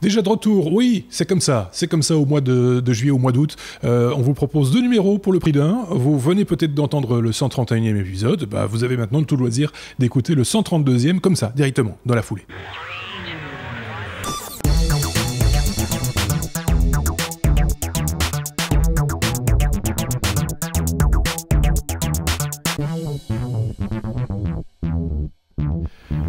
Déjà de retour, oui, c'est comme ça au mois de juillet, au mois d'août. On vous propose 2 numéros pour le prix d'un. Vous venez peut-être d'entendre le 131e épisode, vous avez maintenant tout le loisir d'écouter le 132e comme ça, directement, dans la foulée.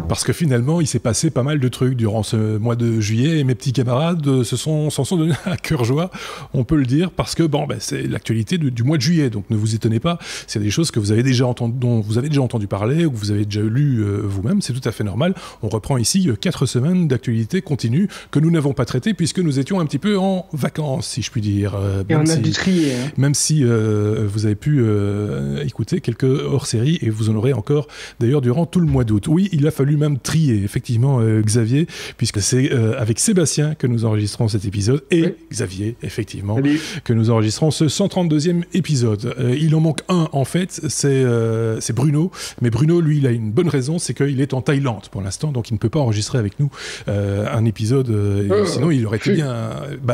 Parce que finalement, il s'est passé pas mal de trucs durant ce mois de juillet et mes petits camarades s'en sont donnés à cœur joie, on peut le dire, parce que c'est l'actualité du mois de juillet, donc ne vous étonnez pas, c'est des choses que vous avez déjà dont vous avez déjà entendu parler ou que vous avez déjà lu vous-même, c'est tout à fait normal. On reprend ici 4 semaines d'actualité continue que nous n'avons pas traitées puisque nous étions un petit peu en vacances, si je puis dire. Et on a dû trier. Hein. Même si vous avez pu écouter quelques hors-séries et vous en aurez encore d'ailleurs durant tout le mois d'août. Oui, il a fallu même trier, effectivement, Xavier, puisque c'est avec Sébastien que nous enregistrons cet épisode, et oui. Xavier, effectivement, que nous enregistrons ce 132e épisode. Il en manque un, en fait, c'est Bruno, mais Bruno, lui, il a une bonne raison, c'est qu'il est en Thaïlande pour l'instant, donc il ne peut pas enregistrer avec nous un épisode, sinon il aurait été bien...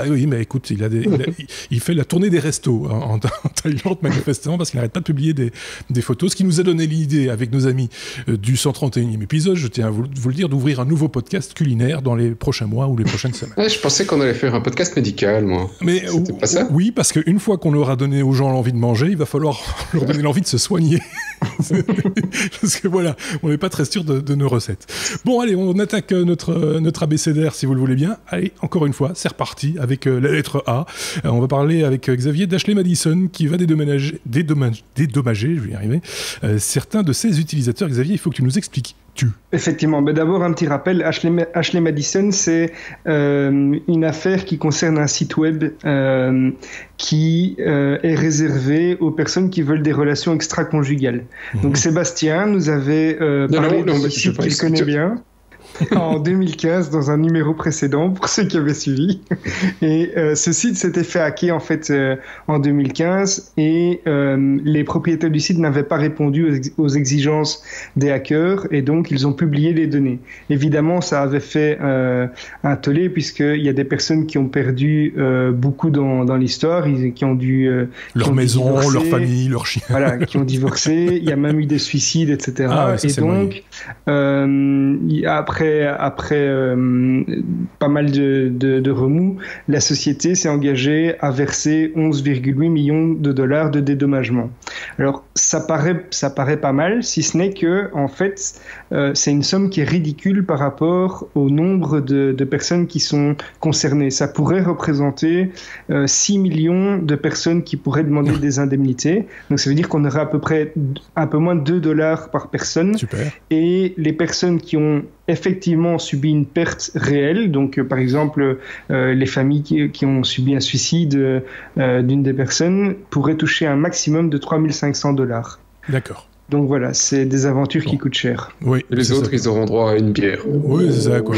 oui, mais écoute, il fait la tournée des restos en Thaïlande, manifestement, parce qu'il n'arrête pas de publier des photos, ce qui nous a donné l'idée, avec nos amis du 131e épisode, je tiens à vous le dire, d'ouvrir un nouveau podcast culinaire dans les prochains mois ou les prochaines semaines. Ouais, je pensais qu'on allait faire un podcast médical, moi. Mais c'était pas ça ? Oui, parce qu'une fois qu'on leur a donné aux gens l'envie de manger, il va falloir leur donner l'envie de se soigner. Parce que voilà, on n'est pas très sûr de nos recettes. Bon, allez, on attaque notre abécédaire, si vous le voulez bien. Allez, encore une fois, c'est reparti avec la lettre A. On va parler avec Xavier d'Ashley Madison, qui va dédommager, je vais y arriver, certains de ses utilisateurs. Xavier, il faut que tu nous expliques. Effectivement, mais d'abord un petit rappel, Ashley Madison, c'est une affaire qui concerne un site web qui est réservé aux personnes qui veulent des relations extra-conjugales. Donc Sébastien nous avait parlé de ce site qu'il connaît bien. En 2015 dans un numéro précédent pour ceux qui avaient suivi et ce site s'était fait hacker en fait en 2015 et les propriétaires du site n'avaient pas répondu aux exigences des hackers et donc ils ont publié les données. Évidemment ça avait fait un tollé puisqu'il y a des personnes qui ont perdu beaucoup dans l'histoire, qui ont dû leur maison, leur famille, leur chien, voilà, qui ont divorcé, il y a même eu des suicides, etc. Et donc après pas mal de remous, la société s'est engagée à verser 11,8 millions de dollars de dédommagement. Alors ça paraît pas mal, si ce n'est que en fait c'est une somme qui est ridicule par rapport au nombre de personnes qui sont concernées. Ça pourrait représenter 6 millions de personnes qui pourraient demander des indemnités. Donc ça veut dire qu'on aurait à peu près un peu moins de 2 dollars par personne. Super. Et les personnes qui ont effectivement subi une perte réelle, donc par exemple les familles qui ont subi un suicide d'une des personnes pourraient toucher un maximum de 3 500 dollars. D'accord. Donc voilà, c'est des aventures qui coûtent cher. Oui, et les autres, ils auront droit à une bière. Oui, c'est ça, quoi.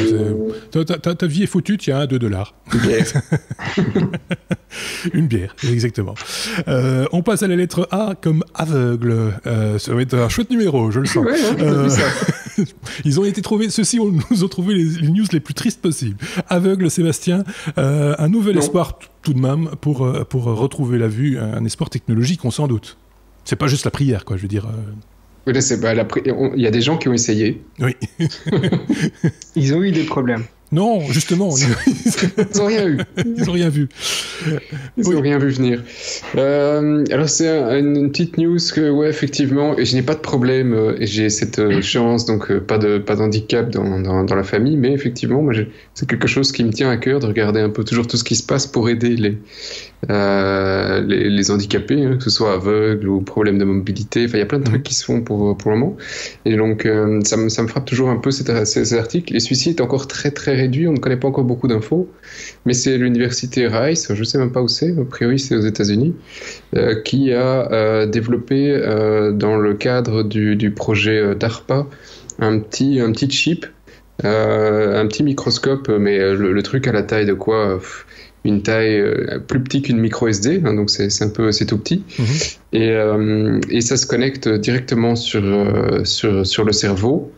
Ta vie est foutue, tiens, 2 dollars. Une bière. Une bière, exactement. On passe à la lettre A comme aveugle. Ça va être un chouette numéro, je le sens. Ouais, ils ont été trouvés, ceux-ci nous ont trouvé les news les plus tristes possibles. Aveugle, Sébastien, un nouvel espoir tout de même pour retrouver la vue, un espoir technologique, on s'en doute. C'est pas juste la prière, quoi, je veux dire. Oui, là, il y a des gens qui ont essayé. Oui. Ils ont eu des problèmes. Non, justement. Ils n'ont rien eu. Ils n'ont rien vu. Ils n'ont rien vu venir. Alors, c'est une petite news que, ouais, effectivement, et je n'ai pas de problème, et j'ai cette chance, donc pas d'handicap dans la famille, mais effectivement, moi, c'est quelque chose qui me tient à cœur de regarder un peu toujours tout ce qui se passe pour aider les handicapés, hein, que ce soit aveugles ou problèmes de mobilité. Enfin, il y a plein de trucs qui se font pour le moment. Et donc, ça me frappe toujours un peu ces articles. Et celui-ci est encore très, très réduit. On ne connaît pas encore beaucoup d'infos. Mais c'est l'université Rice, je ne sais même pas où c'est. A priori, c'est aux États-Unis, qui a développé, dans le cadre du projet DARPA, un petit chip, un petit microscope, mais le truc à la taille de quoi une taille plus petite qu'une micro SD, hein, donc c'est tout petit. Et ça se connecte directement sur le cerveau.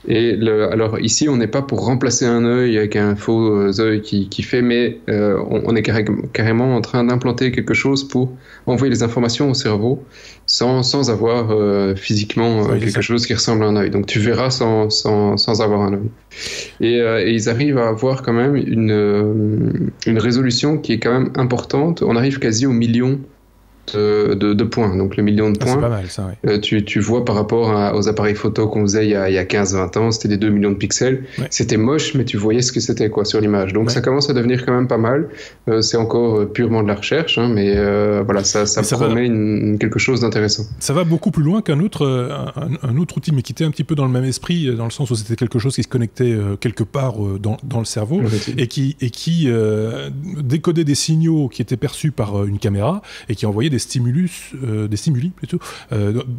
Alors ici, on n'est pas pour remplacer un œil avec un faux œil qui fait, mais on est carrément en train d'implanter quelque chose pour envoyer les informations au cerveau sans avoir physiquement quelque chose qui ressemble à un œil. Donc tu verras sans avoir un œil. Et ils arrivent à avoir quand même une résolution qui est quand même importante. On arrive quasi au million de points. Donc le million de points, c'est pas mal, ça, ouais. Tu vois par rapport aux appareils photo qu'on faisait il y a 15-20 ans, c'était des 2 millions de pixels. Ouais. C'était moche, mais tu voyais ce que c'était sur l'image. Donc ça commence à devenir quand même pas mal. C'est encore purement de la recherche, hein, mais voilà, ça promet quelque chose d'intéressant. Ça va beaucoup plus loin qu'un autre outil, mais qui était un petit peu dans le même esprit, dans le sens où c'était quelque chose qui se connectait quelque part dans le cerveau et qui décodait des signaux qui étaient perçus par une caméra et qui envoyait des stimuli plutôt,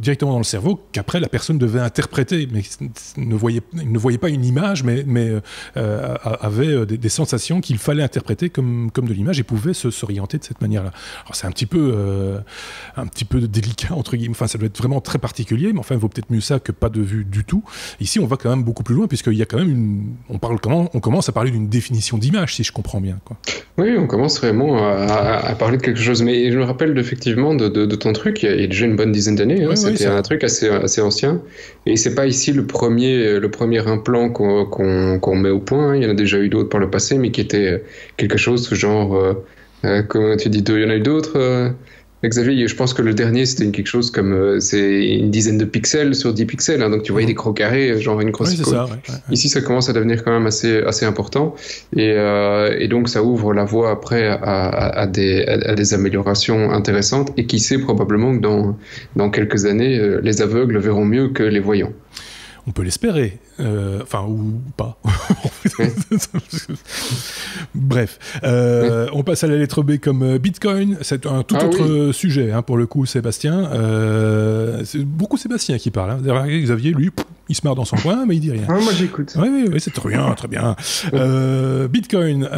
directement dans le cerveau, qu'après la personne devait interpréter, mais ne voyait pas une image, mais avait des sensations qu'il fallait interpréter comme de l'image et pouvait s'orienter de cette manière-là. Alors c'est un petit peu délicat, entre guillemets, enfin ça doit être vraiment très particulier, mais enfin il vaut peut-être mieux ça que pas de vue du tout. Ici on va quand même beaucoup plus loin, puisqu'il y a quand même on commence à parler d'une définition d'image, si je comprends bien, quoi. Oui, on commence vraiment à parler de quelque chose, mais je me rappelle effectivement de ton truc, il y a déjà une bonne dizaine d'années, hein, c'était un truc assez ancien, et c'est pas ici le premier implant qu'on met au point, hein. Il y en a déjà eu d'autres par le passé, mais qui était quelque chose genre, comment tu dis, il y en a eu d'autres, Xavier, je pense que le dernier c'était quelque chose comme c'est une dizaine de pixels sur 10 pixels, hein, donc tu voyais des gros carrés, genre une grosse icône. Ouais. Ici ça commence à devenir quand même assez important, et donc ça ouvre la voie après à des améliorations intéressantes, et qui sait, probablement que dans quelques années les aveugles verront mieux que les voyants. On peut l'espérer, ou pas. Bref, on passe à la lettre B comme Bitcoin. C'est un tout autre sujet, hein, pour le coup, Sébastien. C'est beaucoup Sébastien qui parle, hein. Derrière Xavier, lui, il se marre dans son coin, mais il dit rien. Moi j'écoute. Oui, c'est très bien. Bitcoin,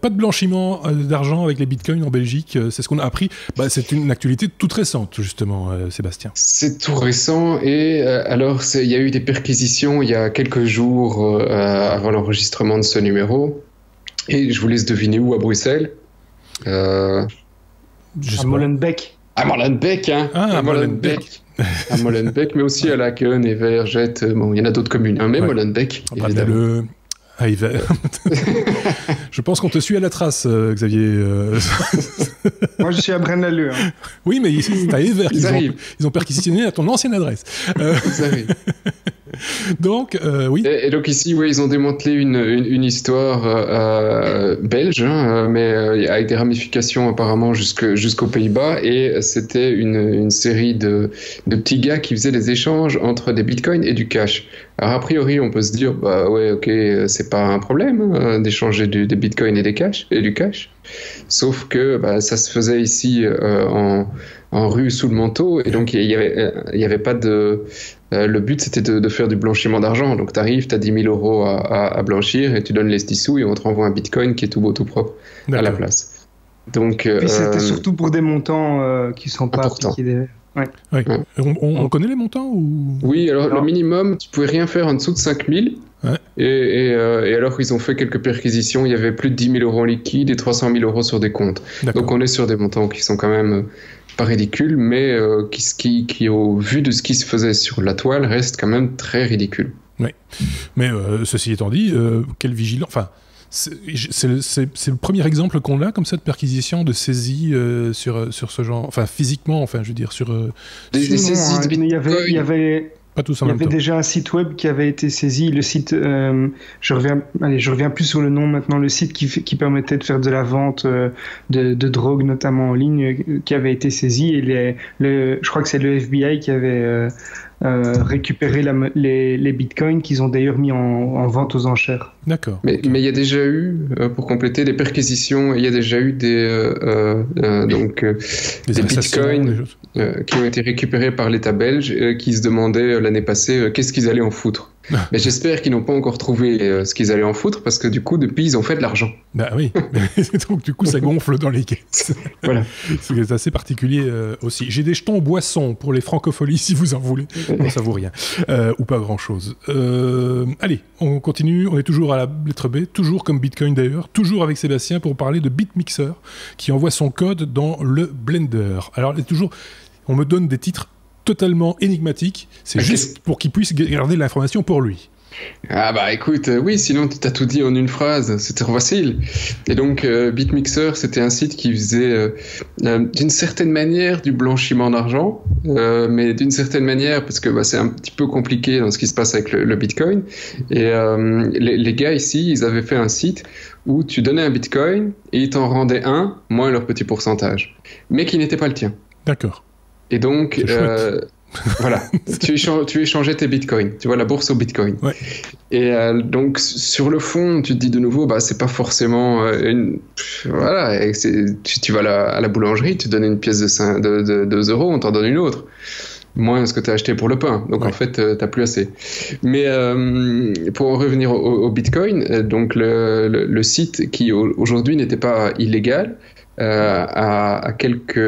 pas de blanchiment d'argent avec les bitcoins en Belgique, c'est ce qu'on a appris. C'est une actualité toute récente, justement, Sébastien. C'est tout récent, et alors il y a eu des perquisitions il y a quelques jours avant l'enregistrement de ce numéro, et je vous laisse deviner où, à Bruxelles. À Molenbeek. À Molenbeek, hein. À Molenbeek. À Molenbeek, mais aussi à Laken, Evere, Jette. Bon, il y en a d'autres communes, hein, mais Molenbeek, évidemment. Je pense qu'on te suit à la trace, Xavier. Moi, je suis à Braine-l'Alleud. Hein. Oui, mais ici, c'est à Evere qu'ils ont perquisitionné à ton ancienne adresse. Ils arrivent. Donc, oui. Et donc ici, ils ont démantelé une histoire belge, hein, mais avec des ramifications apparemment jusqu'aux Pays-Bas, et c'était une série de petits gars qui faisaient des échanges entre des bitcoins et du cash. Alors a priori, on peut se dire, c'est pas un problème, hein, d'échanger des bitcoins et du cash. Sauf que ça se faisait ici en rue sous le manteau, et donc il y avait pas de... le but, c'était de faire du blanchiment d'argent. Donc tu arrives, tu as 10 000 euros à blanchir, et tu donnes les 10 sous, et on te renvoie un bitcoin qui est tout beau, tout propre. D'accord. À la place. Donc, puis c'était surtout pour des montants qui sont pas appliqués. Ouais. On connaît les montants ou... Oui, alors le minimum, tu pouvais rien faire en dessous de 5 000. Ouais. Et alors ils ont fait quelques perquisitions, il y avait plus de 10 000 euros en liquide et 300 000 euros sur des comptes. D'accord. Donc on est sur des montants qui sont quand même pas ridicules, mais qui au vu de ce qui se faisait sur la toile, restent quand même très ridicules. Oui, mais ceci étant dit, quelle vigilance... Enfin, c'est le premier exemple qu'on a comme ça de perquisition, de saisie sur ce genre, enfin physiquement, enfin je veux dire sur des saisies de Bitcoin. Il y avait pas tous en même temps. Déjà un site web qui avait été saisi, le site, je reviens plus sur le nom maintenant, le site qui permettait de faire de la vente de drogue notamment en ligne, qui avait été saisi, et je crois que c'est le FBI qui avait récupéré les bitcoins qu'ils ont d'ailleurs mis en vente aux enchères. D'accord. Mais il y a déjà eu, pour compléter, des perquisitions, il y a déjà eu des bitcoins qui ont été récupérés par l'État belge, qui se demandaient l'année passée qu'est-ce qu'ils allaient en foutre. Mais j'espère qu'ils n'ont pas encore trouvé ce qu'ils allaient en foutre, parce que du coup, depuis, ils ont fait de l'argent. Bah oui, donc du coup, ça gonfle dans les caisses. Voilà. C'est assez particulier aussi. J'ai des jetons boissons pour les francopholies, si vous en voulez. Non, ça vaut rien. Ou pas grand-chose. Allez, on continue. On est toujours à la lettre B, toujours comme Bitcoin d'ailleurs, toujours avec Sébastien pour parler de BitMixer, qui envoie son code dans le Blender. Alors, toujours, on me donne des titres totalement énigmatiques. C'est juste pour qu'il puisse garder l'information pour lui. Ah bah écoute, oui, sinon tu t'as tout dit en une phrase, c'était trop facile. Et donc BitMixer, c'était un site qui faisait d'une certaine manière du blanchiment d'argent, mais d'une certaine manière, parce que c'est un petit peu compliqué dans ce qui se passe avec le Bitcoin. Et les gars ici, ils avaient fait un site où tu donnais un Bitcoin et ils t'en rendaient un, moins leur petit pourcentage, mais qui n'était pas le tien. D'accord. Et donc... voilà, tu échangeais tes bitcoins, tu vois, la bourse au bitcoin. Ouais. Et donc, sur le fond, tu te dis de nouveau, c'est pas forcément voilà, tu vas à la boulangerie, tu donnes une pièce de 2 euros, on t'en donne une autre. Moins ce que tu as acheté pour le pain. Donc, en fait, t'as plus assez. Mais pour en revenir au bitcoin, donc le site qui aujourd'hui n'était pas illégal, à quelques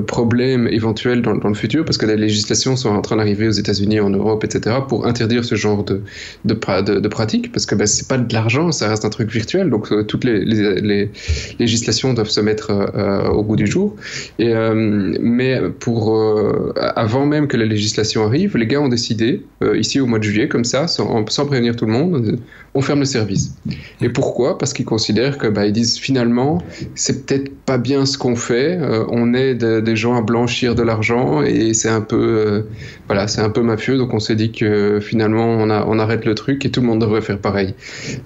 problèmes éventuels dans le futur, parce que les législations sont en train d'arriver aux États-Unis, en Europe, etc., pour interdire ce genre de pratiques, parce que c'est pas de l'argent, ça reste un truc virtuel, donc toutes les législations doivent se mettre au goût du jour. Mais avant même que la législation arrive, les gars ont décidé, ici au mois de juillet, comme ça, sans prévenir tout le monde, on ferme le service. Et pourquoi ? Parce qu'ils considèrent que ils disent finalement, c'est peut-être pas bien ce qu'on fait, on aide des gens à blanchir de l'argent et c'est un peu c'est un peu mafieux, donc on s'est dit que finalement on arrête le truc et tout le monde devrait faire pareil.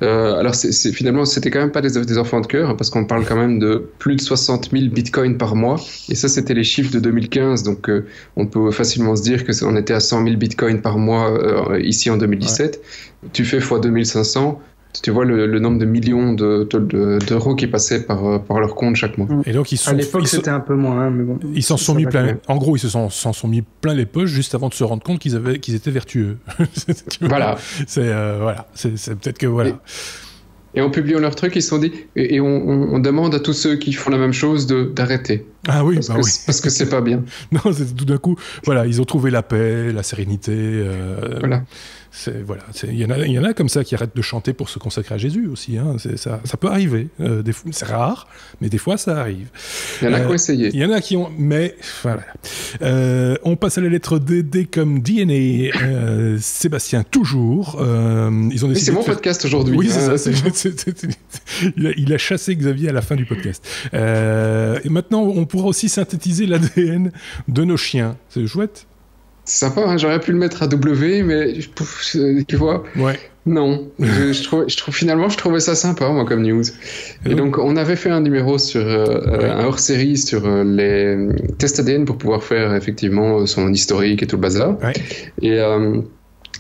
Alors finalement c'était quand même pas des enfants de cœur, parce qu'on parle quand même de plus de 60 000 bitcoins par mois, et ça c'était les chiffres de 2015, donc on peut facilement se dire qu'on était à 100 000 bitcoins par mois ici en 2017. Ouais. Tu fais x 2500, tu vois le nombre de millions d'euros qui passaient par leur compte chaque mois. Et donc à l'époque c'était un peu moins, mais bon. Ils s'en sont mis plein. En gros, ils s'en sont mis plein les poches juste avant de se rendre compte qu'ils étaient vertueux. Voilà. C'est peut-être que voilà. Et en publiant leur truc, ils se sont dit, et on demande à tous ceux qui font la même chose d'arrêter. Ah oui, parce que c'est pas bien. Non, c'est tout d'un coup, voilà, ils ont trouvé la paix, la sérénité. Voilà. Il y en a comme ça qui arrêtent de chanter pour se consacrer à Jésus aussi. Hein. Ça peut arriver. C'est rare, mais des fois ça arrive. Il y en a qui ont essayé. Il y en a qui ont, mais voilà. On passe à la lettre D comme DNA. Sébastien toujours. Ils ont décidé. C'est mon podcast aujourd'hui. Oui, c'est ça. Il a chassé Xavier à la fin du podcast. Et maintenant, on pourra aussi synthétiser l'ADN de nos chiens. C'est chouette. C'est sympa, hein, j'aurais pu le mettre à W, mais tu vois. Ouais. Non, je trouvais ça sympa, moi, comme news. Et donc, on avait fait un numéro sur un hors-série sur les tests ADN pour pouvoir faire effectivement son historique et tout le bazar. Ouais.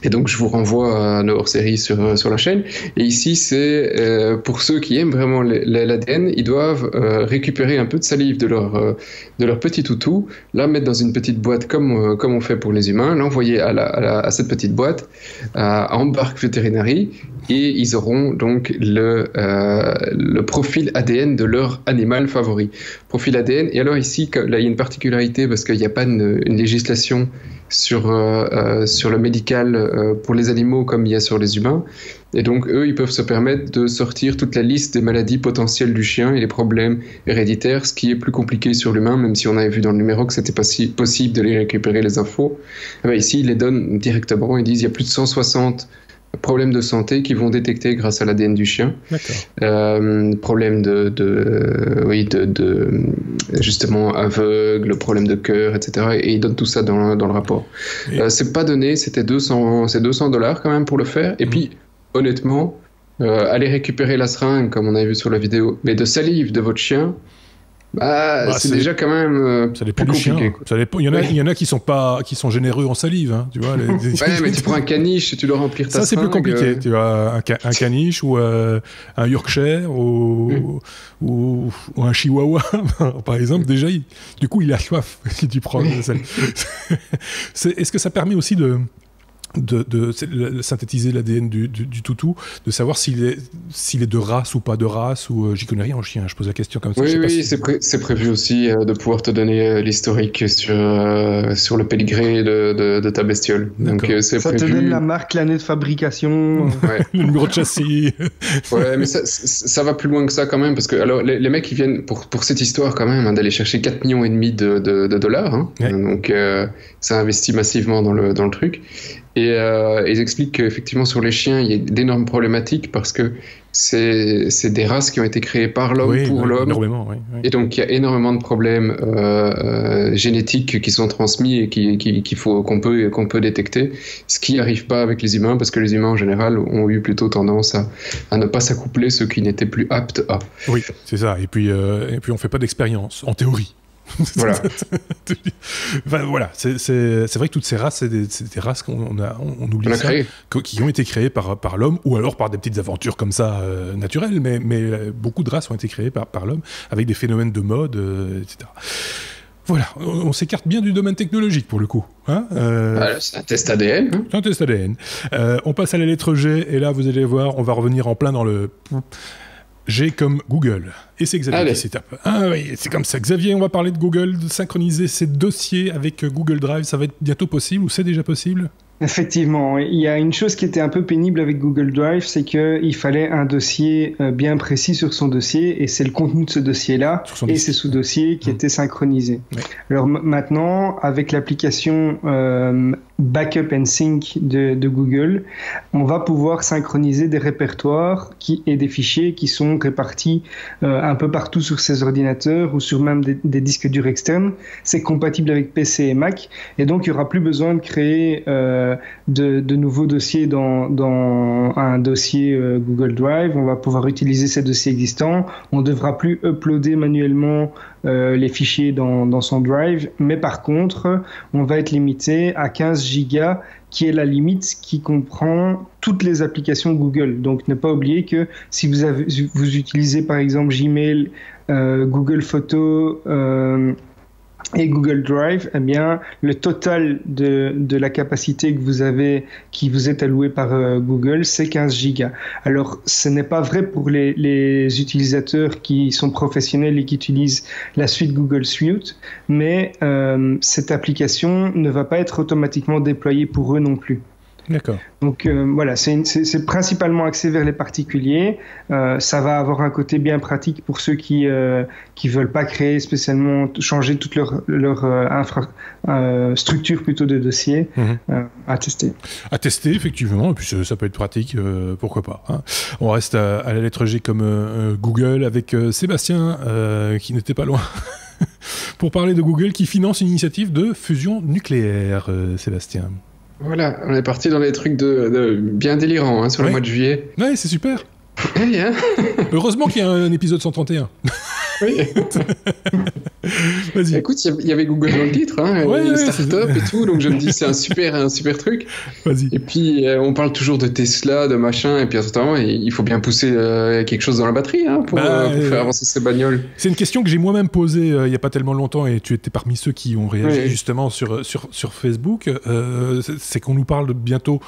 Et donc, je vous renvoie à nos hors-séries sur la chaîne. Et ici, c'est pour ceux qui aiment vraiment l'ADN, ils doivent récupérer un peu de salive de leur petit toutou, la mettre dans une petite boîte comme on fait pour les humains, l'envoyer à cette petite boîte à Embark Veterinary, et ils auront donc le profil ADN de leur animal favori. Profil ADN. Et alors ici, là, il y a une particularité parce qu'il n'y a pas une législation sur le médical pour les animaux comme il y a sur les humains, et donc eux ils peuvent se permettre de sortir toute la liste des maladies potentielles du chien et les problèmes héréditaires, ce qui est plus compliqué sur l'humain, même si on avait vu dans le numéro que c'était pas si possible de les récupérer les infos. Ici ils les donnent directement, ils disent il y a plus de 160 problèmes de santé qui vont détecter grâce à l'ADN du chien. Problèmes justement aveugle, problème de cœur, etc. Et ils donnent tout ça dans le rapport. C'est pas donné, c'est $200 quand même pour le faire. Et puis, honnêtement, aller récupérer la seringue, comme on avait vu sur la vidéo, mais de salive de votre chien, c'est déjà quand même ça dépend du chien. Il y en a qui sont généreux en salive, hein, tu vois. Ouais, mais tu prends un caniche et tu dois remplir ta seringue. Ça c'est plus compliqué, tu vois, un caniche ou un Yorkshire ou un Chihuahua par exemple. Déjà, du coup, il a soif si tu prends la salive. Est-ce que ça permet aussi synthétiser l'ADN du toutou, de savoir s'il est de race ou pas de race, ou j'y connais rien en chien, je pose la question comme ça. Oui, c'est prévu aussi de pouvoir te donner l'historique sur le pédigré de ta bestiole. Donc, ça te donne la marque, l'année de fabrication, le numéro de châssis. Ouais, mais ça va plus loin que ça quand même, parce que alors, les mecs ils viennent pour cette histoire quand même d'aller chercher 4,5 millions de dollars, hein. Ouais. Donc ça investit massivement dans le truc. Et ils expliquent qu'effectivement sur les chiens il y a d'énormes problématiques parce que c'est des races qui ont été créées par l'homme pour l'homme, énormément, oui. Et donc il y a énormément de problèmes génétiques qui sont transmis et qu'on peut détecter, ce qui n'arrive pas avec les humains parce que les humains en général ont eu plutôt tendance à ne pas s'accoupler ceux qui n'étaient plus aptes à. Oui, c'est ça. Et puis on fait pas d'expérience en théorie. Voilà. Enfin, voilà, c'est vrai que toutes ces races, c'est des races qu'on oublie qui ont été créées par l'homme ou alors par des petites aventures comme ça naturelles, mais beaucoup de races ont été créées par l'homme avec des phénomènes de mode, etc. Voilà, on s'écarte bien du domaine technologique pour le coup. Hein c'est un test ADN. Hein. C'est un test ADN. On passe à la lettre G et là vous allez voir, on va revenir en plein dans le... G comme Google. Et c'est Xavier qui s'étape. Ah oui, c'est comme ça. Xavier, on va parler de Google, de synchroniser ses dossiers avec Google Drive. Ça va être bientôt possible ou c'est déjà possible ? Effectivement, il y a une chose qui était un peu pénible avec Google Drive, c'est qu'il fallait un dossier bien précis sur son dossier, et c'est le contenu de ce dossier-là et ses sous-dossiers qui étaient synchronisés. Oui. Alors maintenant, avec l'application Backup and Sync de Google, on va pouvoir synchroniser des répertoires et des fichiers qui sont répartis un peu partout sur ces ordinateurs ou sur même des disques durs externes. C'est compatible avec PC et Mac, et donc il n'y aura plus besoin de créer de nouveaux dossiers dans un dossier Google Drive. On va pouvoir utiliser ces dossiers existants. On ne devra plus uploader manuellement les fichiers dans son Drive, mais par contre, on va être limité à 15 gigas, qui est la limite qui comprend toutes les applications Google. Donc, ne pas oublier que si vous utilisez par exemple Gmail, Google Photos, et Google Drive, eh bien, le total de la capacité qui vous est allouée par Google, c'est 15 gigas. Alors, ce n'est pas vrai pour les utilisateurs qui sont professionnels et qui utilisent la suite Google Suite, mais cette application ne va pas être automatiquement déployée pour eux non plus. D'accord. Donc voilà, c'est principalement axé vers les particuliers. Ça va avoir un côté bien pratique pour ceux qui veulent pas créer spécialement, changer toute leur structure plutôt de dossier. À tester. À tester, effectivement, et puis ça peut être pratique, pourquoi pas. Hein. On reste à la lettre G comme Google avec Sébastien, qui n'était pas loin. Pour parler de Google qui finance une initiative de fusion nucléaire, Sébastien. Voilà, on est parti dans des trucs de bien délirants sur le mois de juillet. Ouais, c'est super. Oui, hein. Heureusement qu'il y a un épisode 131. Oui. Vas-y. Écoute, il y avait Google dans le titre, les startups et tout, donc je me dis c'est un super truc. Vas-y. Et puis on parle toujours de Tesla, de machin, et puis à un moment il faut bien pousser quelque chose dans la batterie pour faire avancer ces bagnoles. C'est une question que j'ai moi-même posée il n'y a pas tellement longtemps, et tu étais parmi ceux qui ont réagi justement sur Facebook. C'est qu'on nous parle de bientôt,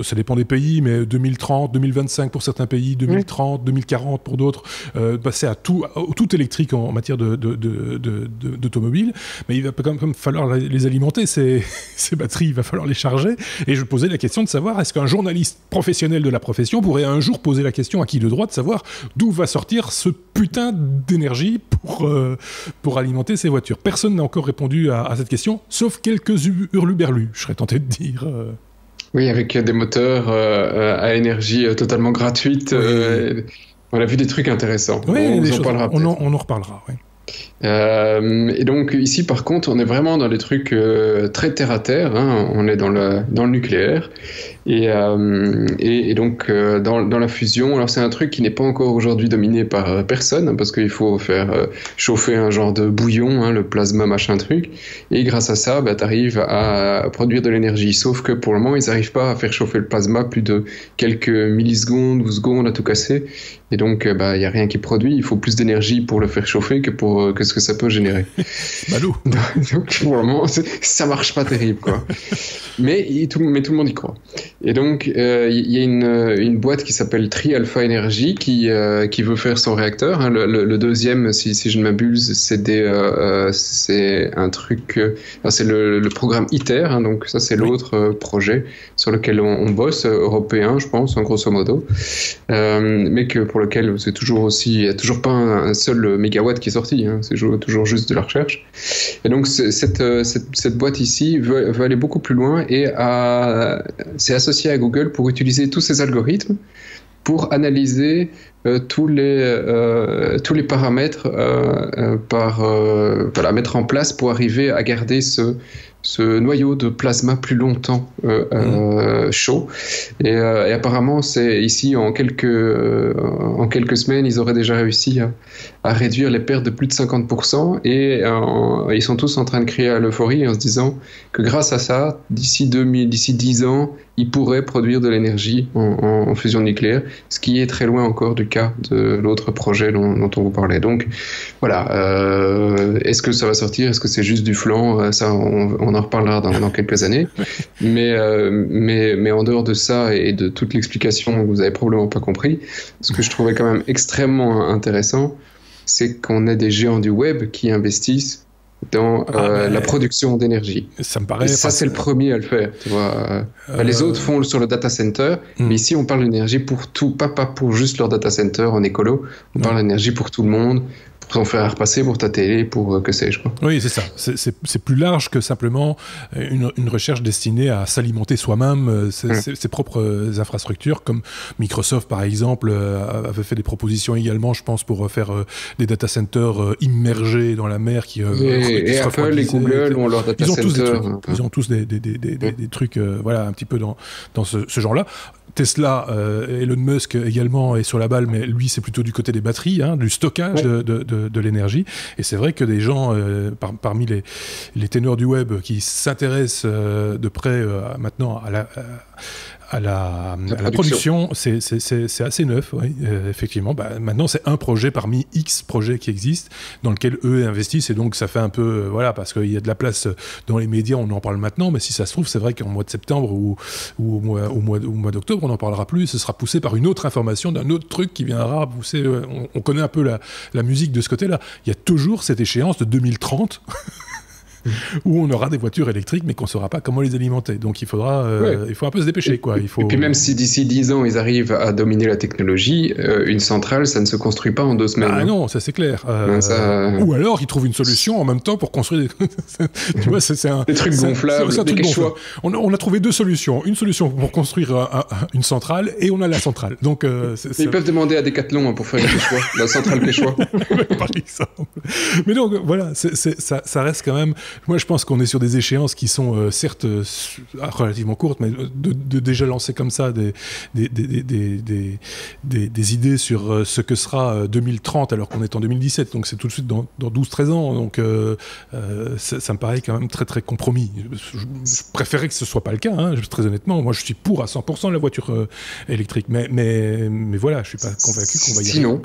ça dépend des pays, mais 2030, 2025 pour certains pays, 2030, 2040 pour d'autres, passer à tout électrique en matière d'automobile, mais il va quand même falloir les alimenter, ces batteries, il va falloir les charger, et je posais la question de savoir, est-ce qu'un journaliste professionnel de la profession pourrait un jour poser la question à qui de droit de savoir d'où va sortir ce putain d'énergie pour alimenter ces voitures. Personne n'a encore répondu à cette question, sauf quelques hurluberlus, je serais tenté de dire... Oui, avec des moteurs à énergie totalement gratuite. Oui. On a vu des trucs intéressants. Oui, on en reparlera. Oui. Et donc ici, par contre, on est vraiment dans des trucs très terre à terre. On est dans le nucléaire. Et donc, dans la fusion, alors c'est un truc qui n'est pas encore aujourd'hui dominé par personne, hein, parce qu'il faut faire chauffer un genre de bouillon, hein, le plasma machin truc, et grâce à ça, tu arrives à produire de l'énergie. Sauf que pour le moment, ils n'arrivent pas à faire chauffer le plasma plus de quelques millisecondes ou secondes à tout casser. Et donc, il n'y a rien qui produit. Il faut plus d'énergie pour le faire chauffer que ce que ça peut générer. Balou. Donc, pour le moment, ça marche pas terrible, quoi. Mais tout le monde y croit. Et donc, il y a une boîte qui s'appelle Tri-Alpha Energy qui veut faire son réacteur. Hein. Le deuxième, si je ne m'abuse, c'est un truc... c'est le programme ITER. Hein, donc, ça, c'est l'autre projet sur lequel on bosse, européen, je pense, en grosso modo. Mais que pour lequel c'est toujours aussi... Il n'y a toujours pas un seul mégawatt qui est sorti. Hein, c'est toujours juste de la recherche. Et donc, cette boîte ici veut aller beaucoup plus loin et s'est associée à Google pour utiliser tous ces algorithmes pour analyser tous les paramètres à mettre en place pour arriver à garder ce noyau de plasma plus longtemps chaud. Et apparemment, c'est ici en quelques semaines, ils auraient déjà réussi à réduire les pertes de plus de 50%. Et ils sont tous en train de crier à l'euphorie en se disant que grâce à ça, d'ici 10 ans, ils pourraient produire de l'énergie en fusion nucléaire, ce qui est très loin encore du cas de l'autre projet dont on vous parlait. Donc voilà, est-ce que ça va sortir? Est-ce que c'est juste du flan? Ça, on en reparlera dans quelques années. Mais en dehors de ça et de toute l'explication que vous avez probablement pas compris, ce que je trouvais quand même extrêmement intéressant, c'est qu'on a des géants du web qui investissent dans la production d'énergie. Ça me paraît... Et ça, c'est le premier à le faire. Tu vois. Les autres font sur le data center, mais ici, on parle d'énergie pour tout, pas pour juste leur data center en écolo. On parle d'énergie pour tout le monde, pour t'en faire repasser, pour ta télé, pour que sais-je. Quoi. Oui, c'est ça. C'est plus large que simplement une recherche destinée à s'alimenter soi-même ses propres infrastructures, comme Microsoft, par exemple, avait fait des propositions également, je pense, pour faire des data centers immergés dans la mer qui et Apple et Google ont leur data center. Ils ont tous des trucs voilà, un petit peu dans ce genre-là. Tesla, Elon Musk également est sur la balle, mais lui c'est plutôt du côté des batteries, hein, du stockage de l'énergie. Et c'est vrai que des gens parmi les ténors du web qui s'intéressent de près maintenant à la production, c'est assez neuf, oui, effectivement. Maintenant, c'est un projet parmi X projets qui existent, dans lequel eux investissent, et donc ça fait un peu, voilà, parce qu'il y a de la place dans les médias, on en parle maintenant, mais si ça se trouve, c'est vrai qu'en mois de septembre ou au mois d'octobre, on n'en parlera plus, ce sera poussé par une autre information, d'un autre truc qui viendra pousser, on connaît un peu la musique de ce côté-là. Il y a toujours cette échéance de 2030 où on aura des voitures électriques mais qu'on ne saura pas comment les alimenter. Donc il faut un peu se dépêcher. Quoi. Et puis même si d'ici 10 ans ils arrivent à dominer la technologie, une centrale ça ne se construit pas en 2 semaines. Ah non, ça c'est clair. Ou alors ils trouvent une solution en même temps pour construire tu vois, c'est des trucs gonflables, des quechua. On a trouvé 2 solutions. Une solution pour construire une centrale et on a la centrale. Donc, ils peuvent demander à Decathlon pour faire une quechua, la centrale quechua. Par exemple. Mais donc voilà, ça reste quand même... Moi, je pense qu'on est sur des échéances qui sont certes relativement courtes, mais de déjà lancer comme ça des idées sur ce que sera 2030 alors qu'on est en 2017, donc c'est tout de suite dans 12-13 ans, donc ça me paraît quand même très très compromis. Je préférais que ce soit pas le cas, hein, très honnêtement. Moi, je suis pour à 100% la voiture électrique, mais voilà, je suis pas convaincu qu'on va y arriver.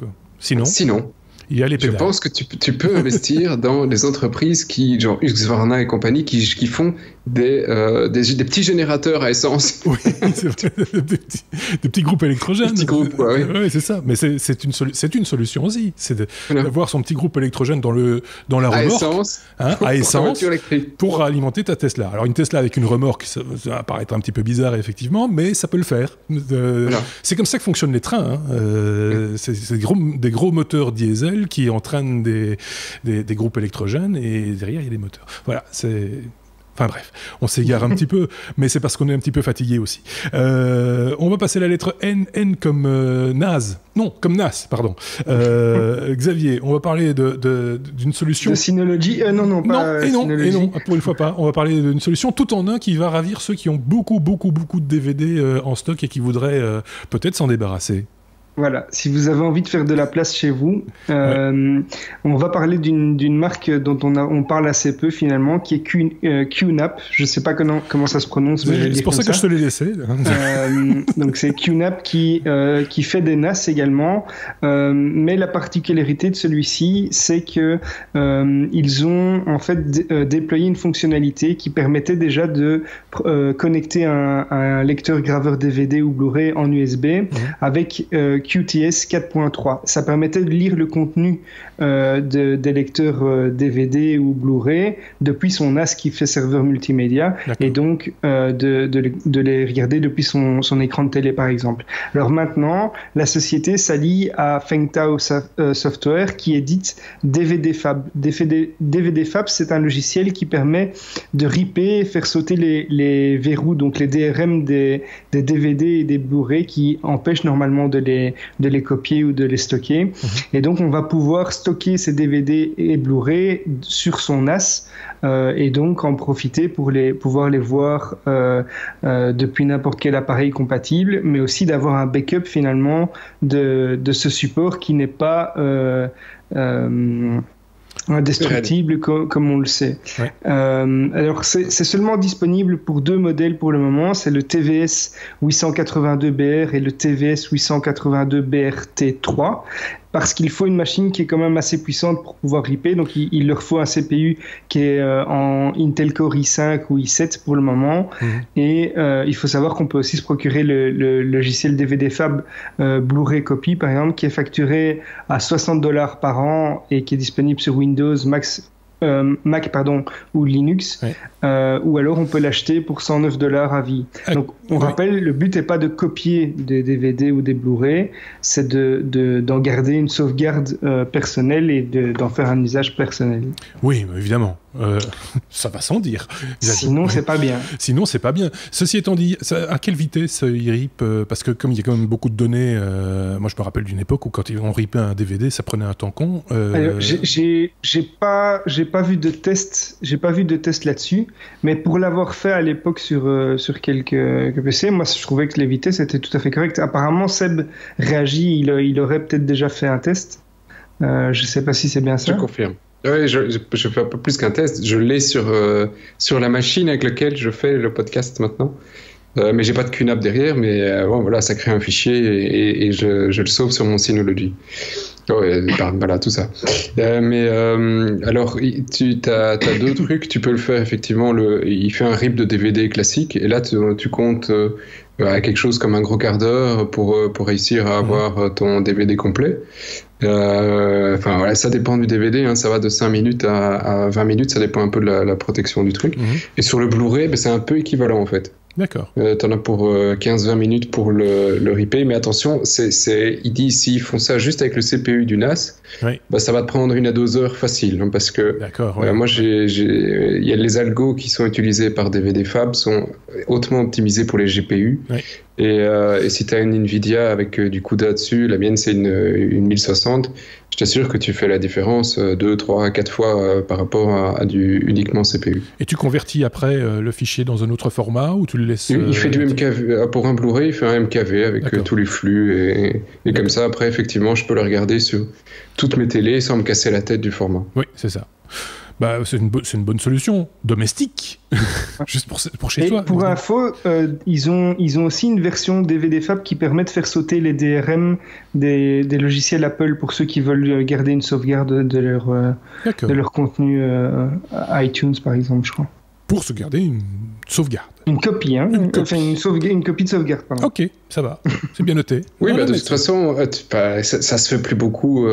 Sinon. Il y a les pédales. Je pense que tu peux investir dans les entreprises qui, genre Husqvarna et compagnie, qui font des petits générateurs à essence. Oui, c'est vrai. Des petits groupes électrogènes. Des petits groupes, oui. Oui, c'est ça. Mais c'est une solution aussi. C'est d'avoir son petit groupe électrogène dans la remorque. À essence. Pour alimenter ta Tesla. Alors, une Tesla avec une remorque, ça va paraître un petit peu bizarre, effectivement, mais ça peut le faire. C'est comme ça que fonctionnent les trains. Hein. C'est des gros moteurs diesel qui entraînent des groupes électrogènes et derrière il y a des moteurs. Voilà, c'est Enfin bref, on s'égare un petit peu, mais c'est parce qu'on est un petit peu fatigué aussi. On va passer la lettre N, N comme naze. Non, comme NAS, pardon. Xavier, on va parler d'une solution... De Synology non, pas Synology. Non, pour une fois pas. On va parler d'une solution tout en un qui va ravir ceux qui ont beaucoup de DVD en stock et qui voudraient peut-être s'en débarrasser. Voilà, si vous avez envie de faire de la place chez vous, on va parler d'une marque dont on parle assez peu finalement, qui est QNAP. Je ne sais pas comment ça se prononce, mais c'est pour ça que je te l'ai laissé. Donc c'est QNAP qui fait des NAS également, mais la particularité de celui-ci, c'est que ils ont en fait déployé une fonctionnalité qui permettait déjà de connecter un lecteur graveur DVD ou Blu-ray en USB avec QTS 4.3. Ça permettait de lire le contenu des lecteurs DVD ou Blu-ray depuis son NAS qui fait serveur multimédia. D'accord. Et donc de les regarder depuis son écran de télé par exemple. Alors maintenant, la société s'allie à Fengtao Software qui édite DVD Fab. DVD Fab, c'est un logiciel qui permet de ripper et faire sauter les verrous, donc les DRM des DVD et des Blu-ray qui empêchent normalement de les copier ou de les stocker. Et donc on va pouvoir stocker ces DVD et Blu-ray sur son NAS et donc en profiter pour pouvoir les voir depuis n'importe quel appareil compatible, mais aussi d'avoir un backup finalement de ce support qui n'est pas indestructible comme on le sait. Ouais. Alors c'est seulement disponible pour 2 modèles pour le moment, c'est le TVS 882BR et le TVS 882BRT3, parce qu'il faut une machine qui est quand même assez puissante pour pouvoir ripper, donc il leur faut un CPU qui est en Intel Core i5 ou i7 pour le moment, et il faut savoir qu'on peut aussi se procurer le logiciel DVD Fab Blu-ray Copy par exemple, qui est facturé à $60 par an et qui est disponible sur Windows, Mac ou Linux, ou alors on peut l'acheter pour $109 à vie. Donc on rappelle, le but n'est pas de copier des DVD ou des Blu-ray, c'est d'en garder une sauvegarde personnelle et d'en faire un usage personnel. Oui, évidemment. Ça va sans dire. Sinon, c'est pas bien. Sinon, c'est pas bien. Ceci étant dit, à quelle vitesse il rip? Parce que comme il y a quand même beaucoup de données, moi je me rappelle d'une époque où quand on ripait un DVD, ça prenait un temps con. Alors, j'ai pas vu de test, là-dessus, mais pour l'avoir fait à l'époque sur quelques PC, moi je trouvais que les vitesses étaient tout à fait correctes. Apparemment, Seb réagit, il aurait peut-être déjà fait un test. Je sais pas si c'est bien ça. Je confirme. Oui, je fais un peu plus qu'un test. Je l'ai sur la machine avec laquelle je fais le podcast maintenant. Mais j'ai pas de QNAP derrière, mais bon, voilà, ça crée un fichier et je le sauve sur mon Synology. Voilà, tout ça. Alors, tu as 2 trucs. Tu peux le faire, effectivement. Il fait un rip de DVD classique. Et là, tu comptes à quelque chose comme un gros quart d'heure pour réussir à avoir ton DVD complet. Enfin voilà, ça dépend du DVD, hein, ça va de 5 minutes à 20 minutes, ça dépend un peu de la protection du truc. Et sur le Blu-ray, c'est un peu équivalent en fait. D'accord. T'en as pour 15-20 minutes pour le ripper, mais attention, il dit s'ils font ça juste avec le CPU du NAS, ça va te prendre 1 à 2 heures facile, hein, parce que moi il y a les algos qui sont utilisés par DVD Fab sont hautement optimisés pour les GPU. Et si tu as une Nvidia avec du CUDA dessus, la mienne c'est une 1060, je t'assure que tu fais la différence 2, 3, 4 fois par rapport à du uniquement CPU. Et tu convertis après le fichier dans un autre format ou tu le laisses Il fait du MKV, pour un Blu-ray il fait un MKV avec tous les flux et comme ça après effectivement je peux le regarder sur toutes mes télés sans me casser la tête du format. Oui, c'est ça. Bah, c'est une bonne solution domestique, juste pour chez toi. Pour info, ils ont aussi une version DVD Fab qui permet de faire sauter les DRM des logiciels Apple pour ceux qui veulent garder une sauvegarde de leur contenu iTunes par exemple, je crois. Pour se garder une sauvegarde. Une copie, hein. Une copie de sauvegarde, pardon. Ok, ça va, c'est bien noté. Oui, de toute façon, ça se fait plus beaucoup.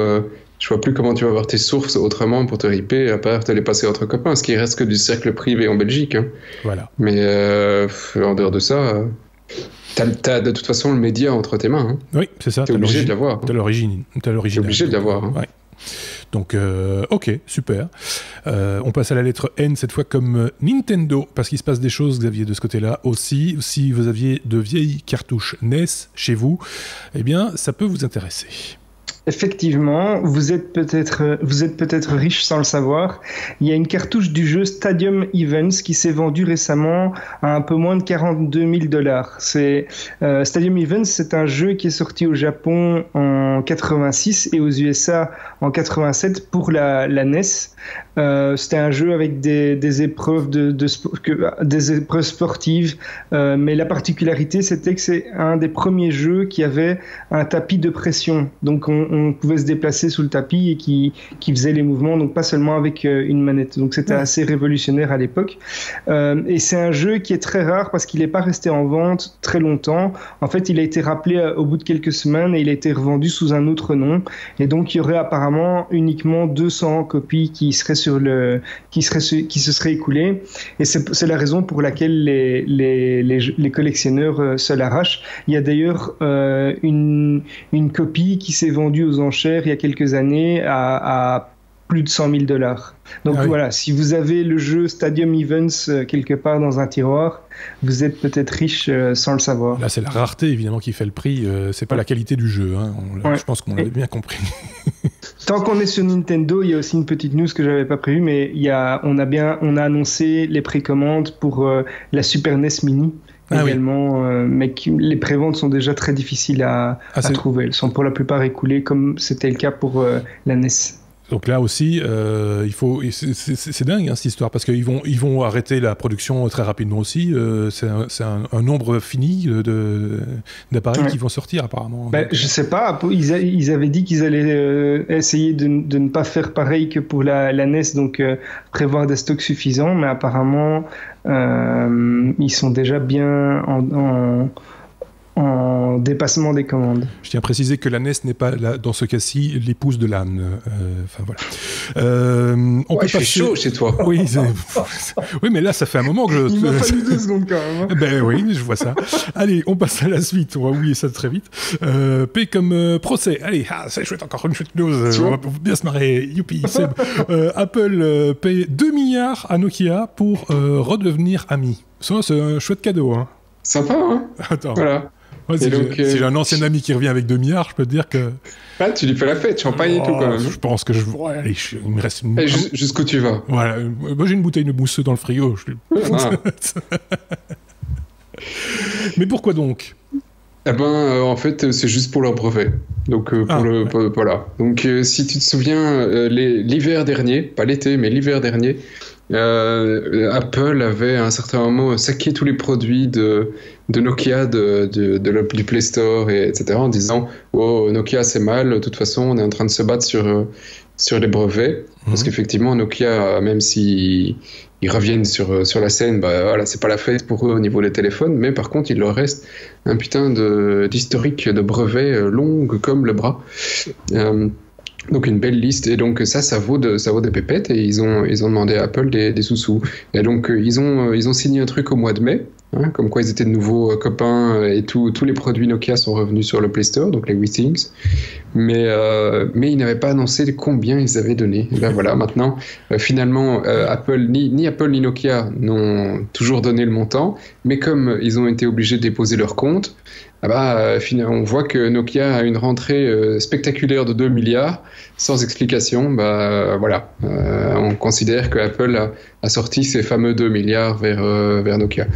Je vois plus comment tu vas avoir tes sources autrement pour te ripper, à part te les passer entre copains, parce qu'il reste que du cercle privé en Belgique. Hein. Voilà. Mais en dehors de ça, t'as de toute façon le média entre tes mains. Hein. Oui, c'est ça. T'es obligé de l'avoir. T'as l'origine. T'es obligé de l'avoir. Hein. Ouais. Donc, ok, super. On passe à la lettre N, cette fois comme Nintendo, parce qu'il se passe des choses, Xavier, de ce côté-là aussi. Si vous aviez de vieilles cartouches NES chez vous, eh bien, ça peut vous intéresser. Effectivement, vous êtes peut-être riche sans le savoir. Il y a une cartouche du jeu Stadium Events qui s'est vendue récemment à un peu moins de $42,000. Stadium Events, c'est un jeu qui est sorti au Japon en 86 et aux USA en 87 pour la NES. C'était un jeu avec des épreuves des épreuves sportives, mais la particularité c'était que c'est un des premiers jeux qui avait un tapis de pression. Donc on pouvait se déplacer sous le tapis et qui faisait les mouvements, donc pas seulement avec une manette. Donc c'était assez révolutionnaire à l'époque. Et c'est un jeu qui est très rare parce qu'il n'est pas resté en vente très longtemps. En fait, il a été rappelé au bout de quelques semaines et il a été revendu sous un autre nom. Et donc il y aurait apparemment uniquement 200 copies qui se seraient écoulées. Et c'est la raison pour laquelle les collectionneurs se l'arrachent. Il y a d'ailleurs une copie qui s'est vendue aux enchères il y a quelques années à plus de $100,000. Donc voilà, si vous avez le jeu Stadium Events quelque part dans un tiroir, vous êtes peut-être riche sans le savoir. Là, c'est la rareté évidemment qui fait le prix, c'est pas la qualité du jeu, hein. Je pense qu'on l'avait bien compris. Tant qu'on est sur Nintendo, il y a aussi une petite news que j'avais pas prévue, mais on a annoncé les précommandes pour la Super NES Mini. Également, mais les préventes sont déjà très difficiles à trouver. Elles sont pour la plupart écoulées, comme c'était le cas pour la NES. Donc là aussi, c'est dingue cette histoire, parce qu'ils vont arrêter la production très rapidement aussi. C'est un nombre fini d'appareils qui vont sortir apparemment. Je sais pas, ils avaient dit qu'ils allaient essayer de ne pas faire pareil que pour la NES, donc prévoir des stocks suffisants, mais apparemment ils sont déjà bien en dépassement des commandes. Je tiens à préciser que la NES n'est pas, dans ce cas-ci, l'épouse de l'âne. Enfin, voilà. On peut passer... chaud chez toi. Oui, oui, mais là, ça fait un moment que... Il m'a fallu 2 secondes quand même. Hein. Ben oui, je vois ça. Allez, on passe à la suite. On va oublier ça très vite. P comme procès. Allez, c'est chouette, encore une chouette news. On va bien se marrer. Youpi, Seb. Apple paye 2 milliards à Nokia pour redevenir amis. Ça, c'est un chouette cadeau, hein. Sympa, hein. Attends. Voilà. Ouais, si j'ai un ancien ami qui revient avec 2 milliards, je peux te dire que... Ah, tu lui fais la fête, champagne et tout, quand même. Je pense que allez, il me reste... Jusqu'où tu vas. Voilà. Moi, j'ai une bouteille de mousseux dans le frigo. Mais pourquoi donc ? Eh ben, en fait, c'est juste pour leur brevet. Donc, voilà. Donc, si tu te souviens, l'hiver dernier, pas l'été, mais l'hiver dernier, Apple avait à un certain moment saqué tous les produits de Nokia du Play Store, etc. en disant oh, Nokia c'est mal, de toute façon on est en train de se battre sur les brevets, parce qu'effectivement Nokia, même s'ils reviennent sur la scène, voilà, c'est pas la fête pour eux au niveau des téléphones, mais par contre il leur reste un putain d'historique de brevets longue comme le bras. Donc une belle liste, et donc ça vaut des pépettes, et ils ont demandé à Apple des sous-sous. Et donc ils ont signé un truc au mois de mai, hein, comme quoi ils étaient de nouveaux copains, et tous les produits Nokia sont revenus sur le Play Store, donc les WeThings, mais ils n'avaient pas annoncé combien ils avaient donné. Et ben voilà, maintenant finalement Apple ni Apple ni Nokia n'ont toujours donné le montant, mais comme ils ont été obligés de déposer leur compte, on voit que Nokia a une rentrée spectaculaire de 2 milliards sans explication. Voilà, on considère que Apple a sorti ces fameux 2 milliards vers Nokia.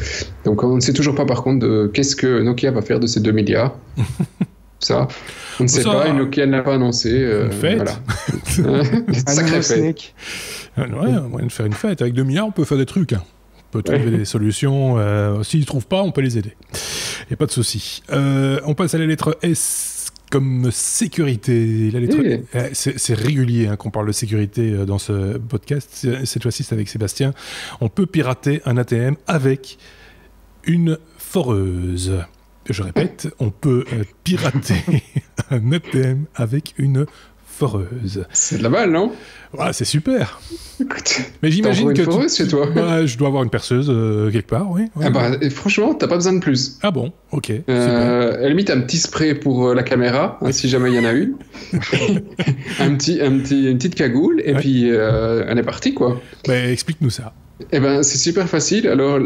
Donc on ne sait toujours pas par contre de qu'est-ce que Nokia va faire de ces 2 milliards. Ça, on ne sait pas, et Nokia ne l'a pas annoncé. Une fête. Voilà. Sacré fête. Ouais, moyen de faire une fête. Avec 2 milliards, on peut faire des trucs. Hein. On peut trouver des solutions. S'ils ne trouvent pas, on peut les aider. Il n'y a pas de souci. On passe à la lettre S comme sécurité. La lettre c'est régulier hein, qu'on parle de sécurité dans ce podcast. Cette fois-ci, c'est avec Sébastien. On peut pirater un ATM avec une foreuse. Je répète, on peut pirater un ATM avec une foreuse. C'est de la balle, non? Ouais, c'est super. Écoute, Mais j'imagine que une foreuse chez toi? Bah, je dois avoir une perceuse quelque part, oui. Ah bah, franchement, t'as pas besoin de plus. Ah bon, ok. Super. À la limite, un petit spray pour la caméra, hein, si jamais il y en a une. une petite cagoule, et puis on est parti, quoi. Bah, explique-nous ça. Eh ben, c'est super facile. Alors,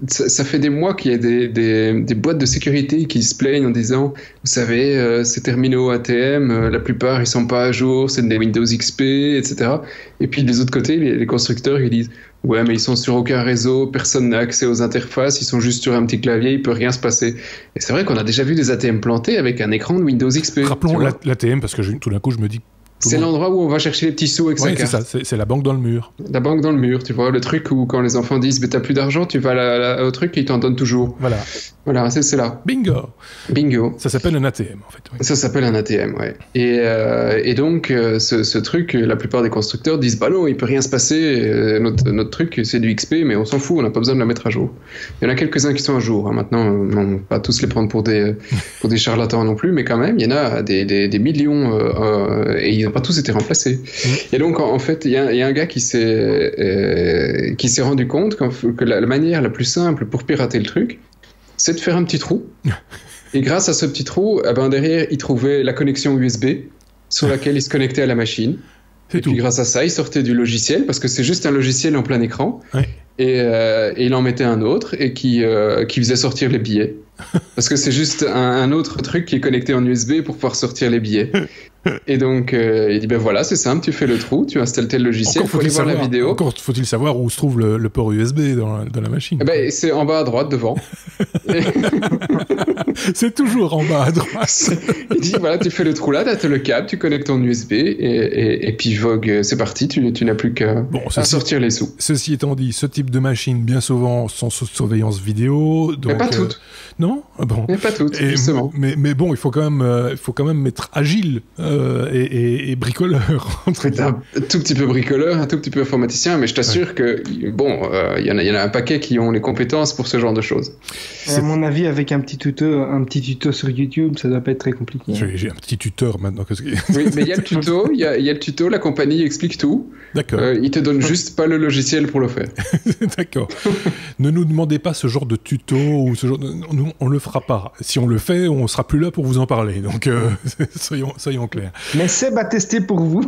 ça fait des mois qu'il y a des boîtes de sécurité qui se plaignent en disant, vous savez, ces terminaux ATM, la plupart, ils sont pas à jour, c'est des Windows XP, etc. Et puis, de l'autre côté, les constructeurs, ils disent, ouais, mais ils sont sur aucun réseau, personne n'a accès aux interfaces, ils sont juste sur un petit clavier, il peut rien se passer. Et c'est vrai qu'on a déjà vu des ATM plantés avec un écran de Windows XP. Rappelons l'ATM, parce que tout d'un coup, je me dis... C'est l'endroit où on va chercher les petits sous avec sa carte. C'est ça, c'est la banque dans le mur. La banque dans le mur, tu vois, le truc où quand les enfants disent mais t'as plus d'argent, tu vas au truc et ils t'en donnent toujours. Voilà, c'est là. Bingo. Ça s'appelle un ATM en fait. Oui. Ça s'appelle un ATM, ouais. Et donc ce truc, la plupart des constructeurs disent bah non, il peut rien se passer, notre truc c'est du XP, mais on s'en fout, on n'a pas besoin de la mettre à jour. Il y en a quelques-uns qui sont à jour, hein. Maintenant, on va pas tous les prendre pour des charlatans non plus, mais quand même, il y en a des millions et ils n'ont pas tous été remplacés. Et donc en fait, il y a un gars qui s'est rendu compte que la manière la plus simple pour pirater le truc, c'est de faire un petit trou. Et grâce à ce petit trou, derrière, il trouvait la connexion USB sur laquelle il se connectait à la machine. Et puis grâce à ça, il sortait du logiciel, parce que c'est juste un logiciel en plein écran. Ouais. Et il en mettait un autre et qui faisait sortir les billets. Parce que c'est juste un autre truc qui est connecté en USB pour pouvoir sortir les billets. Et donc, il dit, ben voilà, c'est simple, tu fais le trou, tu installes tel logiciel, il faut aller voir la vidéo. Encore faut-il savoir où se trouve le port USB dans la machine. Ben, c'est en bas à droite, devant. C'est toujours en bas à droite. Il dit, voilà, tu fais le trou là, tu as le câble, tu connectes ton USB, et puis Vogue, c'est parti, tu n'as plus qu'à sortir les sous. Ceci étant dit, ce type de machine, bien souvent, sont sous surveillance vidéo. Donc, mais pas toutes. Non? Bon. Mais pas toutes, justement. Mais bon, il faut quand même être agile et bricoleur. Un tout petit peu bricoleur, un tout petit peu informaticien, mais je t'assure que, bon, il y en a un paquet qui ont les compétences pour ce genre de choses. À mon avis, avec un petit tuto sur YouTube, ça doit pas être très compliqué. J'ai un petit tuteur maintenant. Oui, mais il y a le tuto, la compagnie explique tout. D'accord. Il te donne juste pas le logiciel pour le faire. D'accord. Ne nous demandez pas ce genre de tuto ou ce genre on le fera pas. Si on le fait, on sera plus là pour vous en parler. Donc soyons clairs. Mais Seb a testé pour vous.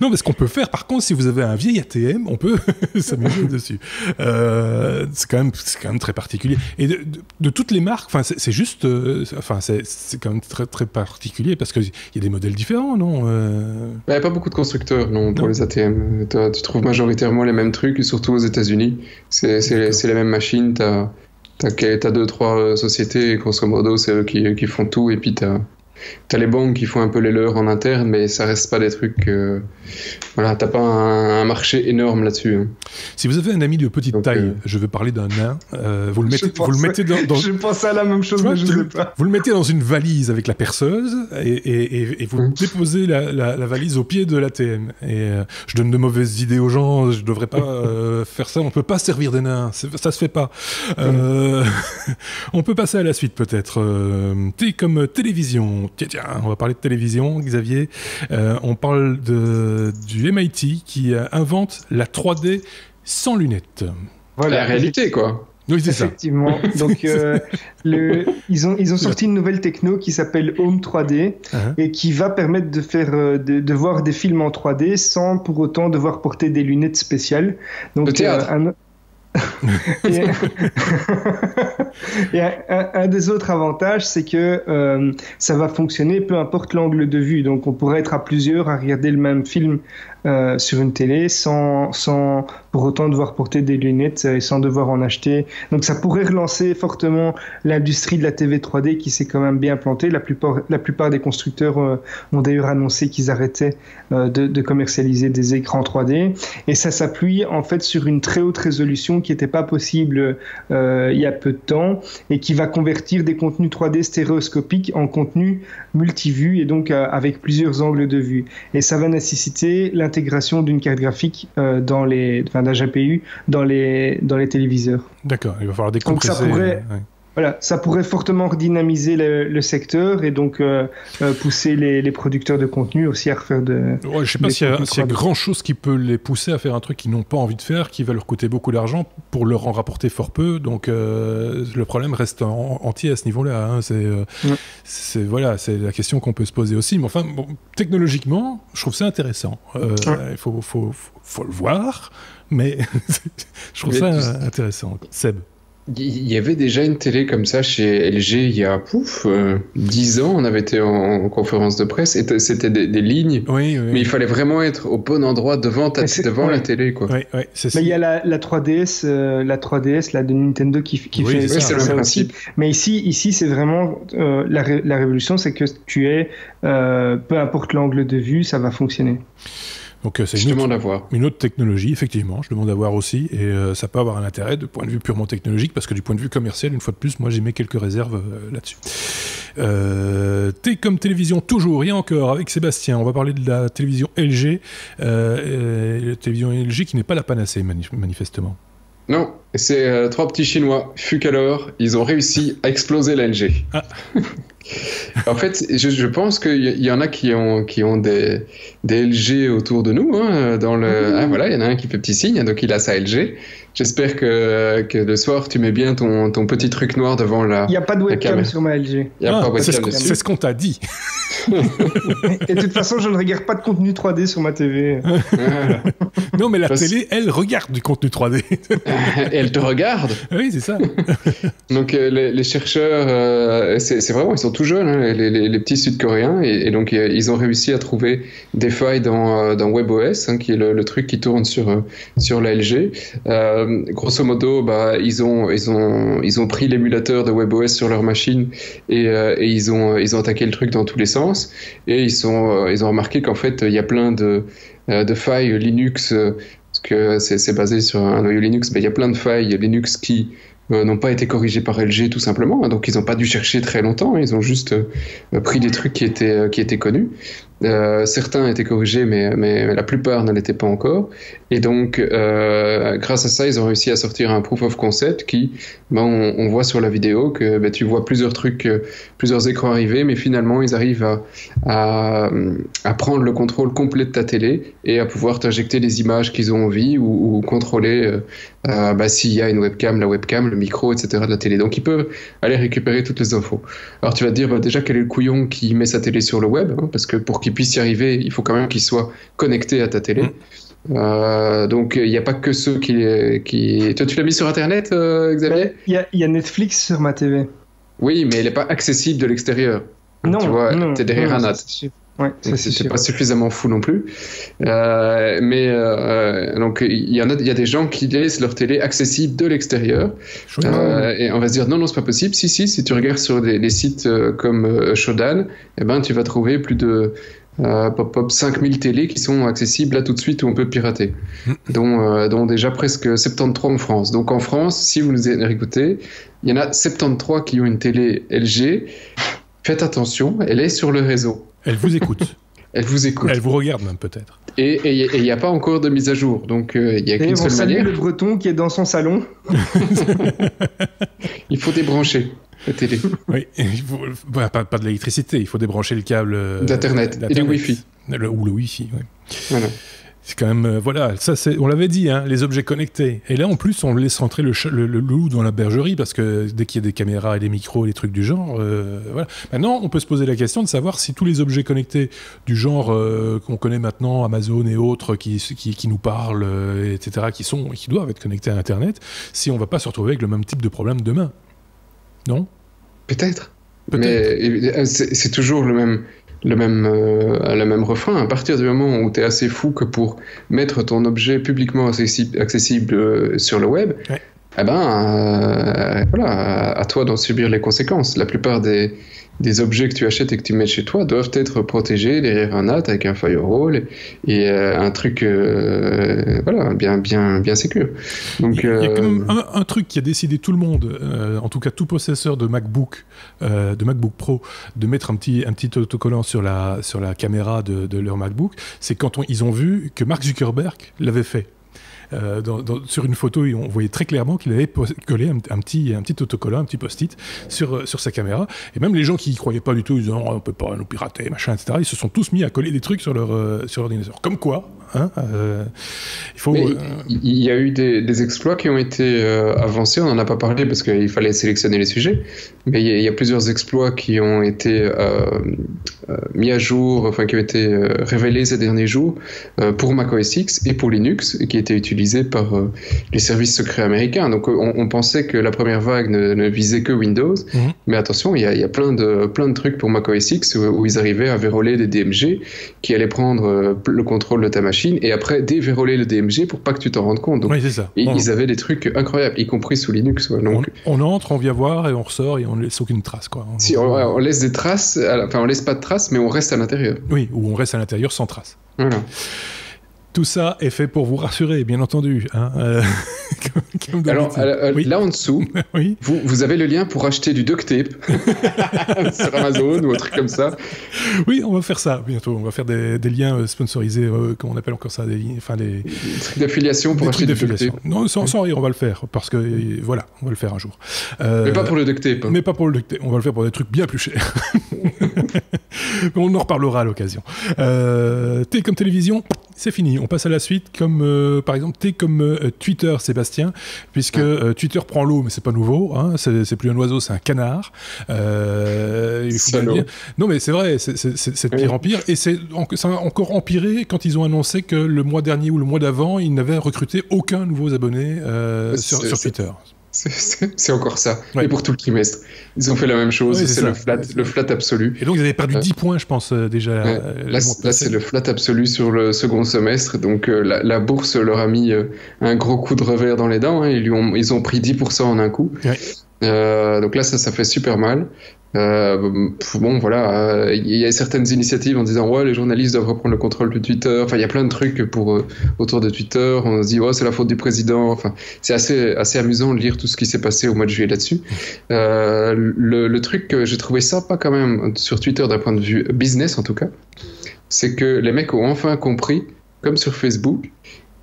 Non, mais ce qu'on peut faire, par contre, si vous avez un vieil ATM, on peut s'amuser dessus. C'est quand même très particulier. Et de toutes les marques, enfin, c'est juste, c'est quand même très très particulier parce qu'il y a des modèles différents, non? Il n'y a pas beaucoup de constructeurs, non, pour les ATM. Tu trouves majoritairement les mêmes trucs, surtout aux États-Unis. C'est les mêmes machines. T'as 2-3 sociétés, grosso modo, c'est eux qui font tout, et puis t'as les banques qui font un peu les leurs en interne, mais ça reste pas des trucs... voilà, t'as pas un marché énorme là-dessus. Hein. Si vous avez un ami de petite taille, je veux parler d'un nain, vous le mettez dans... Je pensais à la même chose, mais je sais pas. Vous le mettez dans une valise avec la perceuse, et vous déposez la valise au pied de l'ATM. Et je donne de mauvaises idées aux gens, je devrais pas faire ça, on peut pas servir des nains, ça se fait pas. On peut passer à la suite peut-être. Comme télévision. Tiens, on va parler de télévision, Xavier. On parle du MIT qui invente la 3D sans lunettes. Voilà, la réalité, quoi. Oui, c'est effectivement. Ça. Donc, ils ont sorti une nouvelle techno qui s'appelle Home 3D et qui va permettre de faire de voir des films en 3D sans pour autant devoir porter des lunettes spéciales. Donc, le théâtre. Et un des autres avantages, c'est que ça va fonctionner peu importe l'angle de vue. Donc on pourrait être à plusieurs à regarder le même film sur une télé sans pour autant devoir porter des lunettes et sans devoir en acheter. Donc ça pourrait relancer fortement l'industrie de la TV 3D qui s'est quand même bien plantée. La plupart des constructeurs ont d'ailleurs annoncé qu'ils arrêtaient de commercialiser des écrans 3D. Et ça s'appuie en fait sur une très haute résolution qui n'était pas possible il y a peu de temps et qui va convertir des contenus 3D stéréoscopiques en contenus multivus et donc avec plusieurs angles de vue. Et ça va nécessiter l'intégration d'une carte graphique d'un GPU dans les téléviseurs. D'accord, il va falloir décompresser. Donc ça pourrait... voilà, ça pourrait fortement redynamiser le secteur et donc pousser les producteurs de contenu aussi à refaire de... Ouais, je sais pas s'il y a grand-chose qui peut les pousser à faire un truc qu'ils n'ont pas envie de faire, qui va leur coûter beaucoup d'argent pour leur en rapporter fort peu. Donc le problème reste entier à ce niveau-là. Hein. C'est la question qu'on peut se poser aussi. Mais enfin, bon, technologiquement, je trouve ça intéressant. Il faut le voir, mais je trouve ça intéressant. Seb. Il y avait déjà une télé comme ça chez LG il y a 10 ans. On avait été en conférence de presse et c'était des lignes, oui. Mais il fallait vraiment être au bon endroit devant la télé, quoi. Mais il y a la 3DS, là, de Nintendo qui fait c'est le même principe. Mais ici c'est vraiment la révolution, c'est que tu es peu importe l'angle de vue, ça va fonctionner. Donc c'est une autre technologie, effectivement, je demande à voir aussi, et ça peut avoir un intérêt de point de vue purement technologique, parce que du point de vue commercial, une fois de plus, moi j'y mets quelques réserves là-dessus. T comme télévision toujours, et encore, avec Sébastien, on va parler de la télévision LG, la télévision LG qui n'est pas la panacée, manifestement. Non, c'est 3 petits Chinois, fut alors, ils ont réussi à exploser la LG. Ah. En fait, je pense qu'il y en a qui ont des LG autour de nous. Hein, voilà, il y en a un qui fait petit signe, donc il a sa LG. J'espère que le soir, tu mets bien ton petit truc noir devant la. Il n'y a pas de webcam sur ma LG. Il n'y a pas de webcam dessus. C'est ce qu'on t'a dit. Et de toute façon, je ne regarde pas de contenu 3D sur ma TV. Voilà. Non, mais la télé, elle regarde du contenu 3D. Et elle te regarde. Oui, c'est ça. Donc les chercheurs, c'est vraiment, ils sont tout jeunes, hein, les petits Sud-Coréens, et donc ils ont réussi à trouver des failles dans WebOS, hein, qui est le truc qui tourne sur la LG. Grosso modo, ils ont pris l'émulateur de WebOS sur leur machine et ils ont attaqué le truc dans tous les sens, et ils ont remarqué qu'en fait il y a plein de failles Linux, parce que c'est basé sur un noyau Linux, mais il y a plein de failles Linux qui n'ont pas été corrigés par LG tout simplement, donc ils n'ont pas dû chercher très longtemps, ils ont juste pris des trucs qui étaient connus. Certains étaient corrigés, mais la plupart ne l'étaient pas encore, et donc grâce à ça ils ont réussi à sortir un proof of concept qui, on voit sur la vidéo que tu vois plusieurs trucs, plusieurs écrans arriver, mais finalement ils arrivent à prendre le contrôle complet de ta télé et à pouvoir t'injecter les images qu'ils ont envie, ou contrôler s'il y a une webcam, la webcam, le micro, etc. de la télé. Donc ils peuvent aller récupérer toutes les infos. Alors tu vas te dire déjà quel est le couillon qui met sa télé sur le web, hein, parce que pour qu'il puisse y arriver, il faut quand même qu'il soit connecté à ta télé. Donc il n'y a pas que ceux qui... Toi tu l'as mis sur internet, Xavier ? Il y a Netflix sur ma TV. Oui, mais elle n'est pas accessible de l'extérieur. Non, tu vois, t'es derrière un NAT. Ouais, c'est pas suffisamment fou non plus. Donc il y a des gens qui laissent leur télé accessible de l'extérieur. Et on va se dire non, c'est pas possible. Si tu regardes sur des sites comme Shodan, tu vas trouver plus de 5000 télés qui sont accessibles là tout de suite, où on peut pirater, dont déjà presque 73 en France. Donc en France, si vous nous écoutez, il y en a 73 qui ont une télé LG. Faites attention, elle est sur le réseau. Elle vous écoute. Elle vous écoute. Elle vous regarde même peut-être. Et il n'y a pas encore de mise à jour, donc il n'y a qu'une seule manière. Le breton qui est dans son salon. Il faut débrancher la télé. Oui, pas de l'électricité, il faut débrancher le câble d'Internet et du Wi-Fi. Ou le Wi-Fi, oui. Voilà. C'est quand même, ça on l'avait dit, hein, les objets connectés. Et là, en plus, on laisse rentrer le loup dans la bergerie, parce que dès qu'il y a des caméras et des micros, des trucs du genre, voilà. Maintenant, on peut se poser la question de savoir si tous les objets connectés du genre qu'on connaît maintenant, Amazon et autres, qui nous parlent, etc., qui doivent être connectés à Internet, si on va pas se retrouver avec le même type de problème demain. Non ? Peut-être. Mais c'est toujours le même refrain. À partir du moment où tu es assez fou que pour mettre ton objet publiquement accessible sur le web, ouais. À toi d'en subir les conséquences. La plupart des objets que tu achètes et que tu mets chez toi doivent être protégés derrière un NAT avec un firewall et un truc bien sécure. Donc, il y a quand même un truc qui a décidé tout le monde, en tout cas tout possesseur de MacBook Pro, de mettre un petit autocollant sur la caméra de leur MacBook, c'est quand ils ont vu que Mark Zuckerberg l'avait fait. Sur une photo, on voyait très clairement qu'il avait collé un petit autocollant, un petit post-it sur sa caméra. Et même les gens qui y croyaient pas du tout, ils disaient on peut pas nous pirater, machin, etc. Ils se sont tous mis à coller des trucs sur leur ordinateur. Comme quoi, hein, il faut. Il y a eu des exploits qui ont été avancés. On n'en a pas parlé parce qu'il fallait sélectionner les sujets. Mais il y a plusieurs exploits qui ont été mis à jour, enfin qui ont été révélés ces derniers jours pour Mac OS X et pour Linux, et qui étaient utilisés par les services secrets américains. Donc on pensait que la première vague ne visait que Windows, mais attention, il y a plein de trucs pour Mac OS X où ils arrivaient à verrouiller des DMG qui allaient prendre le contrôle de ta machine et après déverrouiller le DMG pour pas que tu t'en rendes compte. Donc, oui, c'est ça. Ils avaient des trucs incroyables, y compris sous Linux. Ouais. Donc, on entre, on vient voir et on ressort et on ne laisse aucune trace. Quoi. Si, on laisse des traces, enfin on laisse pas de traces, mais on reste à l'intérieur. Oui, ou on reste à l'intérieur sans traces. Voilà. Tout ça est fait pour vous rassurer, bien entendu. Hein, alors, oui. Là en dessous, oui. vous avez le lien pour acheter du duct tape sur Amazon ou un truc comme ça. Oui, on va faire ça bientôt. On va faire des liens sponsorisés, comment on appelle encore ça, des trucs d'affiliation pour acheter du duct tape. Non, sans rire, on va le faire parce que voilà, on va le faire un jour. Mais pas pour le duct tape. Hein. Mais pas pour le duct tape. On va le faire pour des trucs bien plus chers. On en reparlera à l'occasion. T comme télévision, c'est fini. On passe à la suite, comme par exemple T comme Twitter, Sébastien, puisque Twitter prend l'eau, mais c'est pas nouveau. Hein, c'est plus un oiseau, c'est un canard. Il faut bien le dire. Non, mais c'est vrai, c'est de pire en pire. Et ça a encore empiré quand ils ont annoncé que le mois dernier ou le mois d'avant, ils n'avaient recruté aucun nouveau abonné sur Twitter. C'est encore ça. Ouais. Et pour tout le trimestre. Ils ont fait la même chose. Ouais, c'est le flat absolu. Et donc, ils avaient perdu 10 points, je pense, déjà. Ouais. Là, c'est le flat absolu sur le second semestre. Donc, la bourse leur a mis un gros coup de revers dans les dents. Hein. Ils ont pris 10% en un coup. Ouais. Donc là, ça fait super mal. Bon, voilà, il y a certaines initiatives en disant ouais, les journalistes doivent reprendre le contrôle de Twitter. Enfin, il y a plein de trucs autour de Twitter. On se dit ouais, c'est la faute du président. Enfin, c'est assez amusant de lire tout ce qui s'est passé au mois de juillet là-dessus. Le truc que j'ai trouvé sympa quand même sur Twitter d'un point de vue business en tout cas, c'est que les mecs ont enfin compris, comme sur Facebook,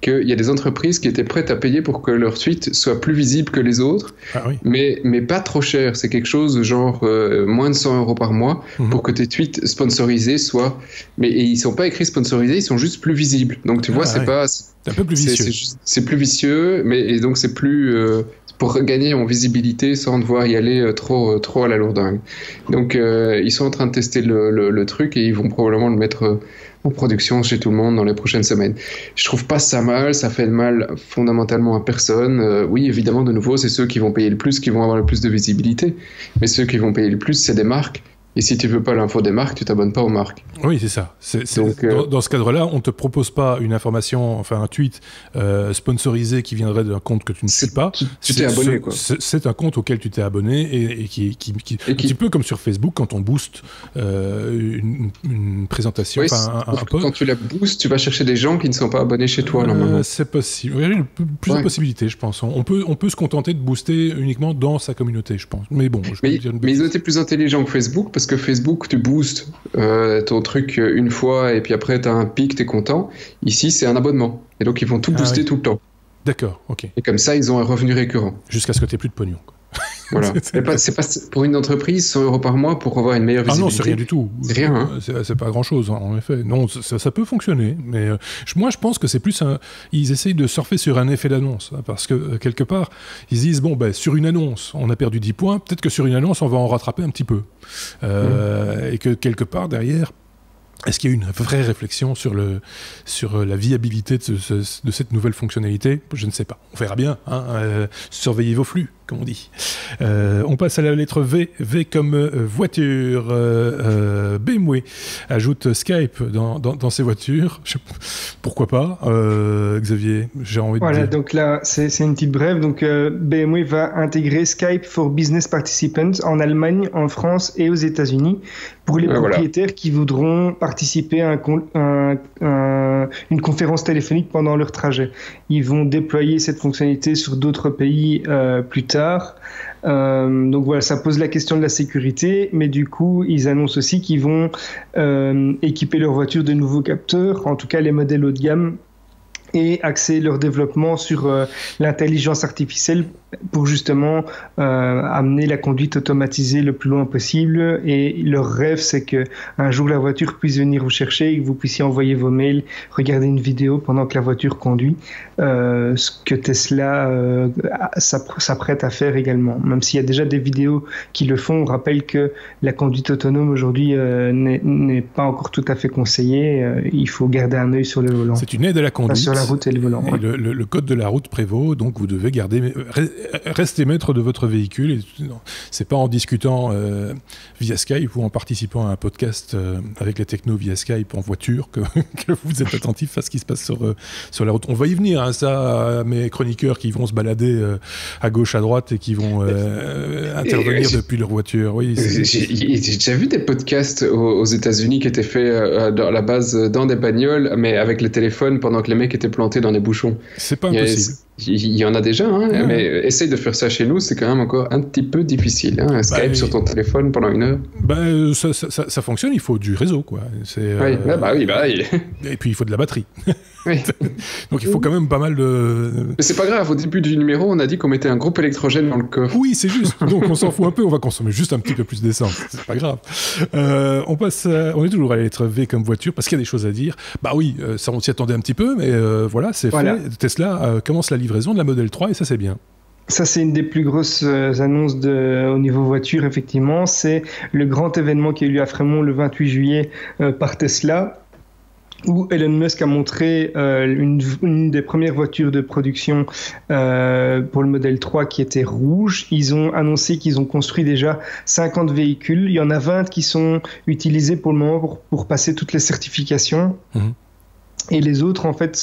qu'il y a des entreprises qui étaient prêtes à payer pour que leur tweet soit plus visible que les autres, mais pas trop cher. C'est quelque chose de genre moins de 100 € par mois pour que tes tweets sponsorisés soient... Mais ils sont pas écrits sponsorisés, ils sont juste plus visibles. Donc tu vois, c'est un peu plus vicieux. C'est plus vicieux, et donc c'est plus... pour gagner en visibilité sans devoir y aller trop à la lourdingue. Donc ils sont en train de tester le truc et ils vont probablement le mettre en production chez tout le monde dans les prochaines semaines. Je trouve pas ça mal, ça fait de mal fondamentalement à personne. Oui, évidemment, de nouveau, c'est ceux qui vont payer le plus qui vont avoir le plus de visibilité, mais ceux qui vont payer le plus, c'est des marques. Et si tu veux pas l'info des marques, tu t'abonnes pas aux marques. Oui, c'est ça. Donc, dans ce cadre-là, on te propose pas une information, enfin un tweet sponsorisé qui viendrait d'un compte que tu ne suis pas. Tu t'es abonné, quoi. C'est un compte auquel tu t'es abonné et qui un petit peu comme sur Facebook quand on booste une présentation, un post. Quand tu la boostes, tu vas chercher des gens qui ne sont pas abonnés chez toi normalement. C'est possible. Il y a plusieurs possibilités, je pense. On peut se contenter de booster uniquement dans sa communauté, je pense. Mais bon, mais ils ont été plus intelligents que Facebook. Parce que Facebook, tu boostes ton truc une fois et puis après tu as un pic, tu es content. Ici, c'est un abonnement. Et donc, ils vont tout booster tout le temps. D'accord, ok. Et comme ça, ils ont un revenu récurrent. Jusqu'à ce que tu n'aies plus de pognon. Voilà. C'est pas pour une entreprise 100 € par mois pour avoir une meilleure visibilité. Ah non, c'est rien du tout. C'est rien. Hein. C'est pas grand-chose, en effet. Non, ça peut fonctionner. Mais moi, je pense que c'est plus ils essayent de surfer sur un effet d'annonce. Hein, parce que, quelque part, ils se disent, bon, sur une annonce, on a perdu 10 points. Peut-être que sur une annonce, on va en rattraper un petit peu. Et que, quelque part, derrière... Est-ce qu'il y a eu une vraie réflexion sur la viabilité de cette nouvelle fonctionnalité ? Je ne sais pas. On verra bien. Surveillez vos flux, comme on dit. On passe à la lettre V. V comme voiture. BMW ajoute Skype dans ses voitures. Pourquoi pas, Xavier ? J'ai envie de dire. Voilà, donc là, c'est une petite brève. Donc, BMW va intégrer Skype for Business Participants en Allemagne, en France et aux États-Unis pour les propriétaires qui voudront participer à une conférence téléphonique pendant leur trajet. Ils vont déployer cette fonctionnalité sur d'autres pays plus tard. Donc voilà, ça pose la question de la sécurité, mais du coup, ils annoncent aussi qu'ils vont équiper leur voiture de nouveaux capteurs, en tout cas les modèles haut de gamme. et axer leur développement sur l'intelligence artificielle pour justement amener la conduite automatisée le plus loin possible. Et leur rêve, c'est qu'un jour la voiture puisse venir vous chercher et que vous puissiez envoyer vos mails, regarder une vidéo pendant que la voiture conduit, ce que Tesla s'apprête à faire également. Même s'il y a déjà des vidéos qui le font, on rappelle que la conduite autonome aujourd'hui n'est pas encore tout à fait conseillée. Il faut garder un œil sur le volant. C'est une aide à la conduite. Sur la route et le volant. Et le code de la route prévaut, donc vous devez rester maître de votre véhicule. Et c'est pas en discutant via Skype ou en participant à un podcast avec la techno via Skype en voiture que vous êtes attentif à ce qui se passe sur la route. On va y venir, hein, ça, à mes chroniqueurs qui vont se balader à gauche, à droite et qui vont intervenir depuis leur voiture. Oui, j'ai déjà vu des podcasts aux États-Unis qui étaient faits à la base dans des bagnoles, mais avec le téléphone pendant que les mecs étaient plantés dans des bouchons. C'est pas impossible. Il y en a déjà, hein, mais essaye de faire ça chez nous, c'est quand même encore un petit peu difficile. Hein, Skype sur ton téléphone pendant 1 heure. Ça fonctionne, il faut du réseau, quoi. Oui. Et puis il faut de la batterie. Oui. Donc il faut quand même pas mal de... Mais c'est pas grave, au début du numéro, on a dit qu'on mettait un groupe électrogène dans le coffre. Oui, c'est juste. Donc on s'en fout un peu, on va consommer juste un petit peu plus d'essence. C'est pas grave. On est toujours à la lettre V comme voiture, parce qu'il y a des choses à dire. Bah oui, ça on s'y attendait un petit peu, mais voilà, c'est fait. Tesla commence la livraison de la Model 3 et ça c'est bien. Ça, c'est une des plus grosses annonces au niveau voiture, effectivement. C'est le grand événement qui a eu lieu à Fremont le 28 juillet par Tesla, où Elon Musk a montré une des premières voitures de production pour le Model 3 qui était rouge. Ils ont annoncé qu'ils ont construit déjà 50 véhicules. Il y en a 20 qui sont utilisés pour le moment pour passer toutes les certifications. Et les autres, en fait,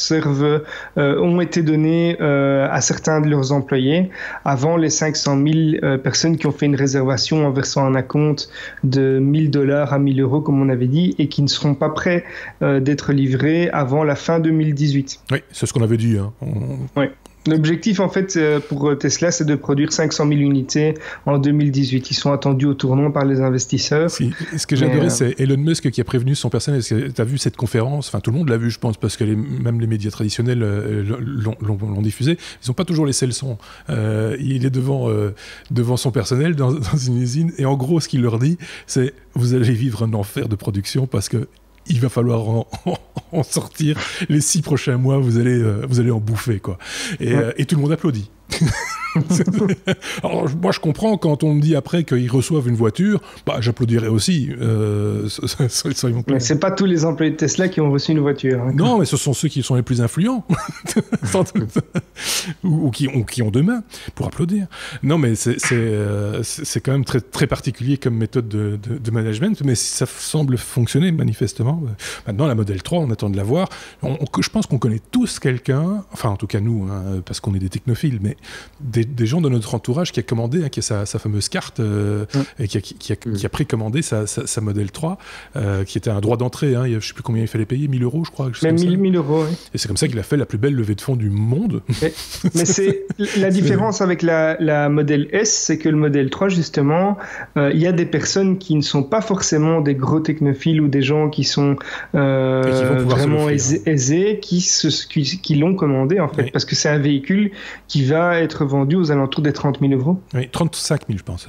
ont été donnés à certains de leurs employés avant les 500 000 personnes qui ont fait une réservation en versant un acompte de $1 000 à 1 000 euros, comme on avait dit, et qui ne seront pas prêts d'être livrés avant la fin 2018. Oui, c'est ce qu'on avait dit. Hein. Oui. L'objectif, en fait, pour Tesla, c'est de produire 500 000 unités en 2018. Ils sont attendus au tournant par les investisseurs. Ce que j'ai adoré, c'est Elon Musk qui a prévenu son personnel. Tu as vu cette conférence? Enfin, tout le monde l'a vu, je pense, parce que même les médias traditionnels l'ont diffusé. Ils n'ont pas toujours laissé le son. Il est devant son personnel dans une usine. Et en gros, ce qu'il leur dit, c'est « Vous allez vivre un enfer de production parce que il va falloir en sortir. Les 6 prochains mois, vous allez en bouffer, quoi. » Et tout le monde applaudit. Alors, moi, je comprends quand on me dit après qu'ils reçoivent une voiture, j'applaudirais aussi. Mais c'est pas tous les employés de Tesla qui ont reçu une voiture. Hein. Non, mais ce sont ceux qui sont les plus influents, ou qui ont deux mains pour applaudir. Non, mais c'est quand même très, très particulier comme méthode de management, mais ça semble fonctionner manifestement. Maintenant, la Model 3, on attend de la voir. Je pense qu'on connaît tous quelqu'un, enfin en tout cas nous, hein, parce qu'on est des technophiles, mais des gens de notre entourage qui a commandé, qui a sa fameuse carte, et qui a précommandé sa Model 3, qui était un droit d'entrée. Hein, je ne sais plus combien il fallait payer, 1 000 euros, je crois. Même 1 000 euros, oui. Et c'est comme ça qu'il a fait la plus belle levée de fonds du monde. Mais c'est la différence avec la Model S, c'est que le Model 3, justement, il y a des personnes qui ne sont pas forcément des gros technophiles ou des gens qui sont vraiment aisés, qui l'ont commandé, en fait, parce que c'est un véhicule qui va être vendu aux alentours des 30 000 euros. Oui, 35 000, je pense.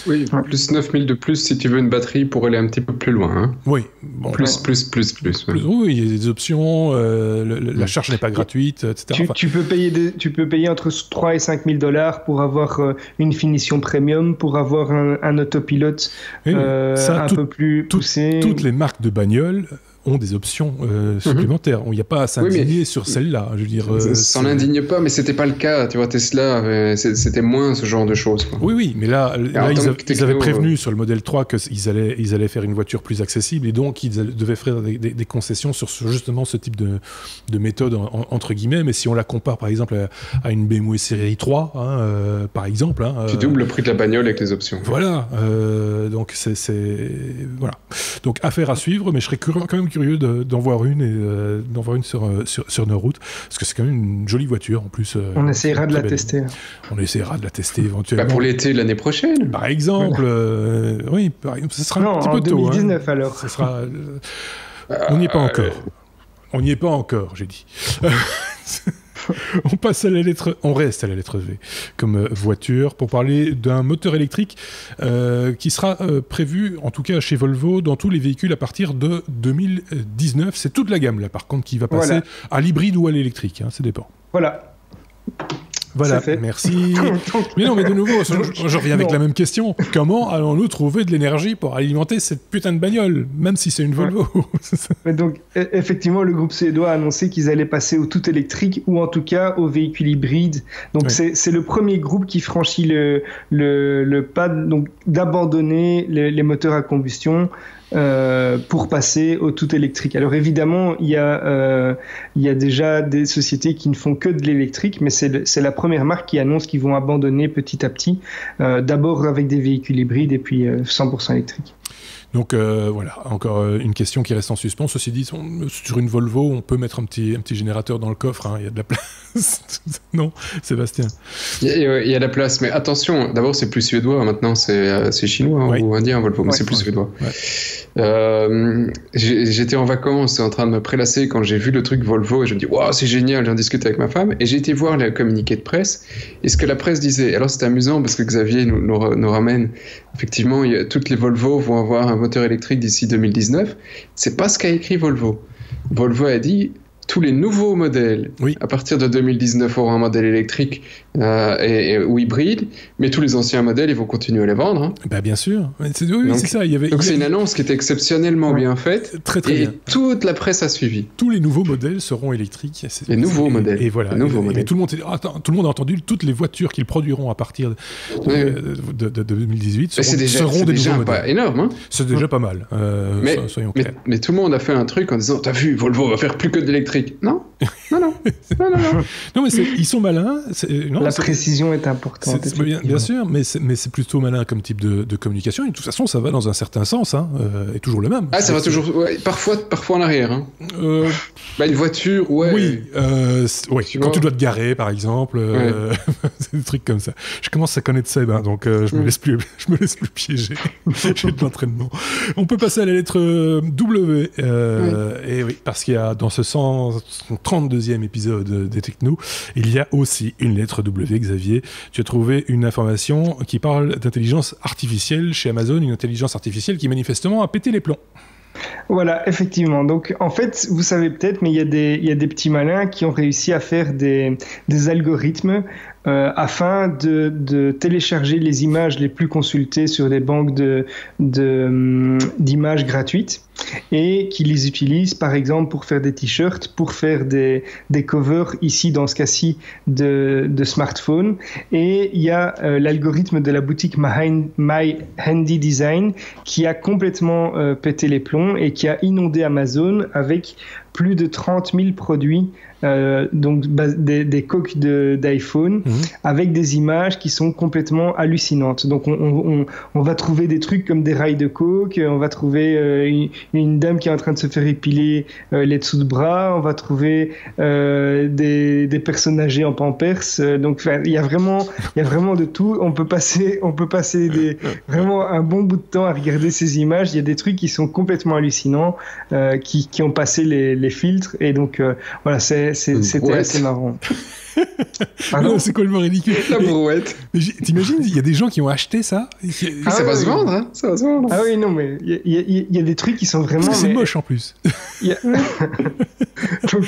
Oui, plus 9 000 de plus si tu veux une batterie pour aller un petit peu plus loin. Hein. Oui. Bon, plus. Ouais. Oui, il y a des options, la charge n'est pas gratuite, etc. Tu peux payer entre 3 et 5 000 $ pour avoir une finition premium, pour avoir un autopilote un peu plus poussé. Toutes les marques de bagnoles ont des options supplémentaires. Il n'y a pas à s'indigner sur celle-là. Je veux dire, s'en indigne pas, mais c'était pas le cas. Tu vois, Tesla, c'était moins ce genre de choses. Quoi. Oui, mais là ils avaient prévenu sur le Model 3 qu'ils allaient faire une voiture plus accessible et donc ils devaient faire des concessions sur justement ce type de méthode entre guillemets. Mais si on la compare par exemple à une BMW série 3, hein, par exemple, hein, tu doubles le prix de la bagnole avec les options. Voilà. Donc voilà. Donc affaire à suivre, mais je serais quand même curieux d'en voir une sur nos routes parce que c'est quand même une jolie voiture en plus. On essaiera de la tester. On essaiera de la tester éventuellement. Pour l'été l'année prochaine. Par exemple, oui, ce sera un petit peu tôt. 2019 alors. Ce sera. On n'y est pas encore. On n'y est pas encore, j'ai dit. On reste à la lettre V comme voiture pour parler d'un moteur électrique qui sera prévu, en tout cas chez Volvo, dans tous les véhicules à partir de 2019. C'est toute la gamme là, par contre, qui va passer à l'hybride ou à l'électrique. Ça dépend. Voilà, merci. Mais non, mais de nouveau, je reviens avec la même question. Comment allons-nous trouver de l'énergie pour alimenter cette putain de bagnole, même si c'est une Volvo? Mais donc, effectivement, le groupe suédois a annoncé qu'ils allaient passer au tout électrique ou en tout cas au véhicule hybride. Donc, c'est le premier groupe qui franchit le pas d'abandonner les moteurs à combustion pour passer au tout électrique. Alors évidemment, il y a déjà des sociétés qui ne font que de l'électrique, mais c'est la première marque qui annonce qu'ils vont abandonner petit à petit, d'abord avec des véhicules hybrides et puis 100% électriques. Donc voilà, encore une question qui reste en suspens. Ceci dit, sur une Volvo, on peut mettre un petit générateur dans le coffre, il y a de la place. Non, Sébastien? Il y a de la place, mais attention, d'abord c'est plus suédois, maintenant c'est chinois ou indien Volvo, mais c'est plus suédois. Ouais. J'étais en vacances en train de me prélasser quand j'ai vu le truc Volvo et je me dis waouh, c'est génial, j'en discute avec ma femme et j'ai été voir le communiqué de presse et ce que la presse disait. Alors c'est amusant parce que Xavier nous ramène, effectivement, toutes les Volvo vont avoir un moteur électrique d'ici 2019. C'est pas ce qu'a écrit Volvo. Volvo a dit tous les nouveaux modèles à partir de 2019 auront un modèle électrique ou hybride, mais tous les anciens modèles, ils vont continuer à les vendre. Bah, bien sûr. C'est ça. Donc c'est une annonce qui était exceptionnellement bien faite. Très, très bien. Toute la presse a suivi. Tous les nouveaux modèles seront électriques. Les nouveaux modèles. Et voilà. Et tout le monde a entendu toutes les voitures qu'ils produiront à partir de 2018 seront des nouveaux modèles. Pas énorme. C'est déjà pas mal. Soyons clairs. Mais tout le monde a fait un truc en disant t'as vu, Volvo va faire plus que de l'électrique. Non. Non, mais ils sont malins. La précision est importante. Bien sûr, mais c'est plutôt malin comme type de communication. Et de toute façon, ça va dans un certain sens, et toujours le même. Ça va toujours. Parfois en arrière. Une voiture, Oui. Quand tu dois te garer, par exemple, c'est des trucs comme ça. Je commence à connaître Seb, donc je me laisse plus piéger. J'ai de l'entraînement. On peut passer à la lettre W. Et oui, parce qu'il y a dans ce 132e épisode des Technos, il y a aussi une lettre W, Xavier. Tu as trouvé une information qui parle d'intelligence artificielle chez Amazon, une intelligence artificielle qui manifestement a pété les plombs. Voilà, effectivement. Donc, en fait, vous savez peut-être, mais il y a des petits malins qui ont réussi à faire des algorithmes afin de télécharger les images les plus consultées sur des banques d'images gratuites et qui les utilisent, par exemple, pour faire des t-shirts, pour faire des covers, ici, dans ce cas-ci, de smartphones. Et il y a l'algorithme de la boutique My Handy Design qui a complètement pété les plombs et qui a inondé Amazon avec plus de 30 000 produits, donc des coques d'iPhone, avec des images qui sont complètement hallucinantes. Donc on va trouver des trucs comme des rails de coke, on va trouver une dame qui est en train de se faire épiler les dessous de bras, on va trouver des personnes âgées en pampers. Donc il y a vraiment de tout. On peut passer vraiment un bon bout de temps à regarder ces images. Il y a des trucs qui sont complètement hallucinants, qui ont passé les filtres, et donc voilà, c'était assez marrant. Non, c'est complètement ridicule. La brouette. T'imagines, il y a des gens qui ont acheté ça. Ça va se vendre, hein. Ça va se vendre. Ah oui, non, mais il y a des trucs qui sont vraiment. Parce que c'est moche en plus. Donc,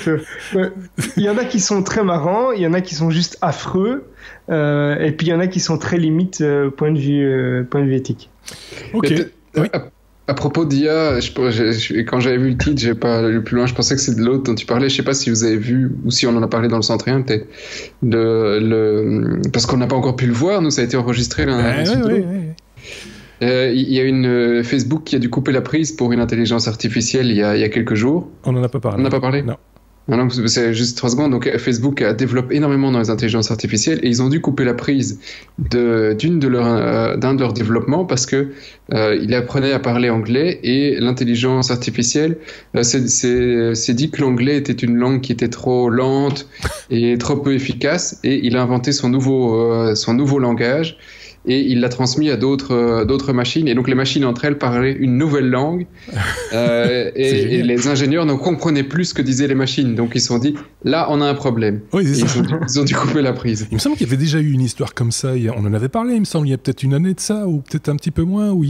il y en a qui sont très marrants, il y en a qui sont juste affreux, et puis il y en a qui sont très limites point de vue éthique. Ok. Oui. À propos d'IA, quand j'avais vu le titre, j'ai pas lu plus loin, je pensais que c'est de l'autre dont tu parlais. Je sais pas si vous avez vu, ou si on en a parlé dans le 131 peut-être. Parce qu'on n'a pas encore pu le voir, nous ça a été enregistré là. Il y a une Facebook qui a dû couper la prise pour une intelligence artificielle il y a quelques jours. On n'en a pas parlé. On n'a pas parlé ? Non. Non, c'est juste 3 secondes. Donc, Facebook développe énormément dans les intelligences artificielles et ils ont dû couper la prise d'un de leurs développements parce que il apprenait à parler anglais et l'intelligence artificielle s'est dit que l'anglais était une langue qui était trop lente et trop peu efficace, et il a inventé son nouveau langage. et il l'a transmis à d'autres machines. Et donc les machines entre elles parlaient une nouvelle langue et les ingénieurs ne comprenaient plus ce que disaient les machines. Donc ils se sont dit, là on a un problème. Oui, ils ont dû couper la prise. Il me semble qu'il y avait déjà eu une histoire comme ça. On en avait parlé, il me semble, il y a peut-être une année de ça, ou peut-être un petit peu moins, où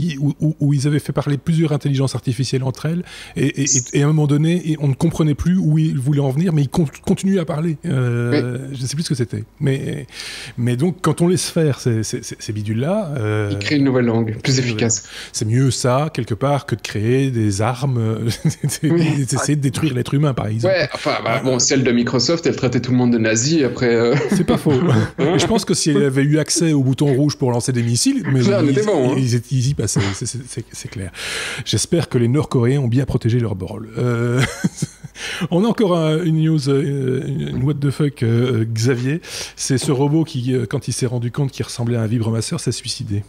ils avaient fait parler plusieurs intelligences artificielles entre elles, et à un moment donné, on ne comprenait plus où ils voulaient en venir, mais ils continuaient à parler. Je ne sais plus ce que c'était. Mais donc, quand on laisse faire ces bidules-là... ils créent une nouvelle langue, plus efficace. C'est mieux ça, quelque part, que de créer des armes, d'essayer de détruire l'être humain, par exemple. Ouais, enfin, celle de Microsoft, elle traitait tout le monde de nazi, après... C'est pas faux. Et je pense que si elle avait eu accès au bouton rouge pour lancer des missiles, mais ils y passaient, c'est clair. J'espère que les Nord-Coréens ont bien protégé leur bol. On a encore une news, une what the fuck, Xavier. C'est ce robot qui, quand il s'est rendu compte qu'il ressemblait à un vibromasseur, s'est suicidé.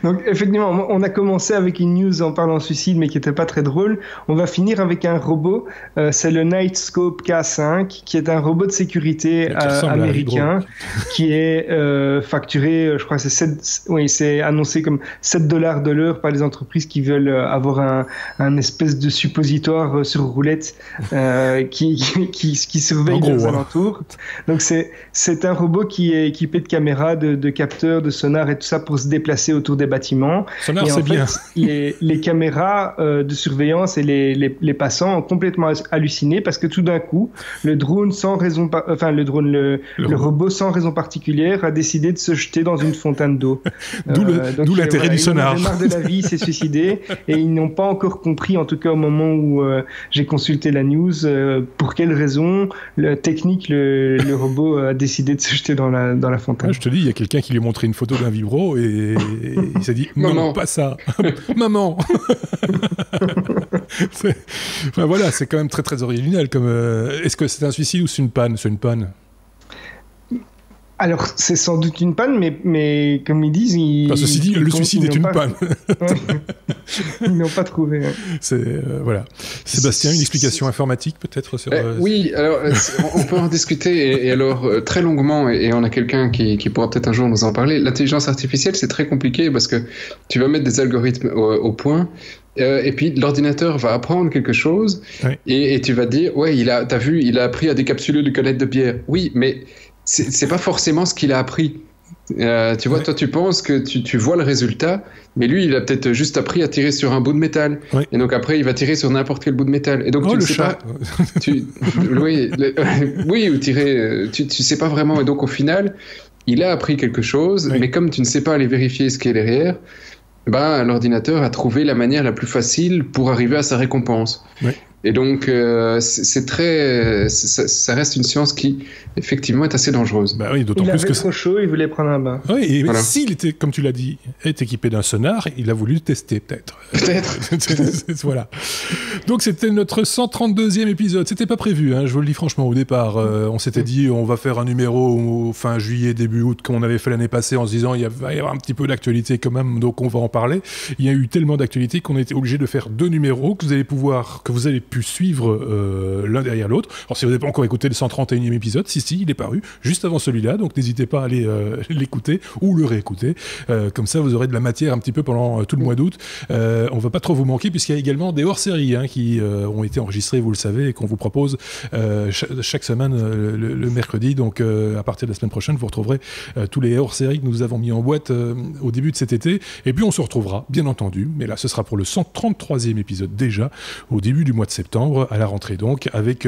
Donc effectivement, on a commencé avec une news en parlant suicide, mais qui n'était pas très drôle. On va finir avec un robot, c'est le Nightscope K5, qui est un robot de sécurité américain, qui est facturé, je crois que c'est annoncé comme $7 de l'heure par les entreprises qui veulent avoir un espèce de suppositoire sur roulette qui surveille leurs alentours. Donc c'est un robot qui est équipé de caméras, de capteurs, de sonars et tout ça pour se déplacer autour des bâtiments. Sonar, c'est bien. Les caméras de surveillance et les passants ont complètement halluciné parce que tout d'un coup, le drone sans raison, le robot sans raison particulière a décidé de se jeter dans une fontaine d'eau. D'où l'intérêt du sonar. Il en avait marre de la vie, il s'est suicidé et ils n'ont pas encore compris, en tout cas au moment où j'ai consulté la news, pour quelle raison technique le robot a décidé de se jeter dans la fontaine. Je te dis, il y a quelqu'un qui lui a montré une photo d'un vibro et il s'est dit non, pas ça. Maman. Enfin, voilà, c'est quand même très très original. Est-ce que c'est un suicide ou c'est une panne? C'est une panne. Alors, c'est sans doute une panne, mais comme ils disent... ceci dit, le suicide est une panne. Ils n'ont pas trouvé. Voilà. Sébastien, une explication informatique peut-être sur... Oui, alors on peut en discuter, et alors très longuement, et on a quelqu'un qui pourra peut-être un jour nous en parler. L'intelligence artificielle, c'est très compliqué parce que tu vas mettre des algorithmes au point, et puis l'ordinateur va apprendre quelque chose, et tu vas dire, t'as vu, il a appris à décapsuler une canette de bière. Oui, mais... c'est pas forcément ce qu'il a appris. Tu vois, toi tu penses que tu vois le résultat, mais lui il a peut-être juste appris à tirer sur un bout de métal. Et donc après il va tirer sur n'importe quel bout de métal. Et donc tu ne sais pas. Oui, ou tirer. Tu sais pas vraiment. Et donc au final, il a appris quelque chose, mais comme tu ne sais pas aller vérifier ce qui est derrière, l'ordinateur a trouvé la manière la plus facile pour arriver à sa récompense. Et donc, c'est très, ça reste une science qui, effectivement, est assez dangereuse. Bah oui, d'autant il plus avait trop chaud, il voulait prendre un bain. Oui, et voilà. S'il était, comme tu l'as dit, est équipé d'un sonar, il a voulu le tester, peut-être. Voilà. Donc, c'était notre 132e épisode. C'était pas prévu, hein, je vous le dis franchement, au départ. On s'était dit, on va faire un numéro fin juillet, début août, comme on avait fait l'année passée, en se disant, il va y avoir un petit peu d'actualité quand même, donc on va en parler. Il y a eu tellement d'actualité qu'on a été obligé de faire 2 numéros que vous allez pu suivre l'un derrière l'autre. Alors si vous n'avez pas encore écouté le 131e épisode, si, il est paru juste avant celui-là, donc n'hésitez pas à aller l'écouter ou le réécouter. Comme ça, vous aurez de la matière un petit peu pendant tout le mois d'août. On va pas trop vous manquer puisqu'il y a également des hors-séries qui ont été enregistrés, vous le savez, et qu'on vous propose chaque semaine le mercredi. Donc à partir de la semaine prochaine, vous retrouverez tous les hors-séries que nous avons mis en boîte au début de cet été. Et puis on se retrouvera, bien entendu, mais là ce sera pour le 133e épisode déjà, au début du mois de septembre, à la rentrée donc, avec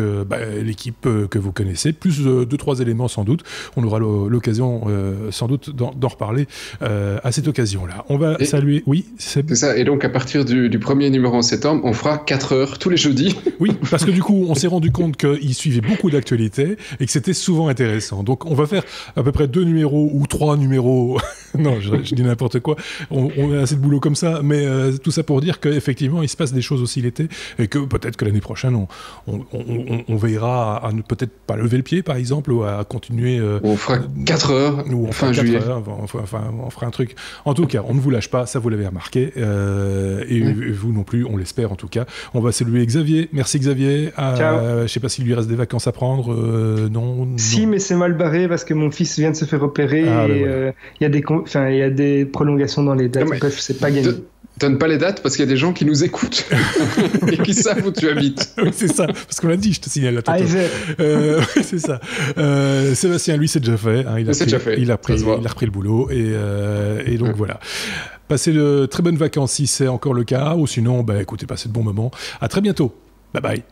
l'équipe que vous connaissez, plus 2-3 éléments sans doute. On aura l'occasion sans doute d'en reparler à cette occasion-là. On va saluer... Oui, c'est ça, et donc à partir du premier numéro en septembre, on fera 4 heures tous les jeudis. Oui, parce que du coup, on s'est rendu compte qu'il suivait beaucoup d'actualités et que c'était souvent intéressant. Donc on va faire à peu près 2 numéros ou 3 numéros... non, je dis n'importe quoi. On a assez de boulot comme ça, mais tout ça pour dire qu'effectivement, il se passe des choses aussi l'été et que peut-être peut-être que l'année prochaine, on veillera à ne peut-être pas lever le pied, par exemple, ou à continuer. On fera 4 heures. Ou on fera 4 heures. Enfin, on fera un truc. En tout cas, on ne vous lâche pas, ça vous l'avez remarqué. Et vous non plus, on l'espère en tout cas. On va saluer Xavier. Merci Xavier. Je ne sais pas s'il lui reste des vacances à prendre. Non. Si, mais c'est mal barré parce que mon fils vient de se faire opérer et il y a des prolongations dans les dates. Bref, c'est pas gagné. Donne pas les dates parce qu'il y a des gens qui nous écoutent et qui savent où tu habites. Oui, c'est ça, parce qu'on l'a dit, je te signale. C'est ça. Sébastien, lui, c'est déjà fait. Hein, il a repris le boulot et donc voilà. Passez de très bonnes vacances si c'est encore le cas, ou sinon, écoutez, passez de bons moments. À très bientôt. Bye bye.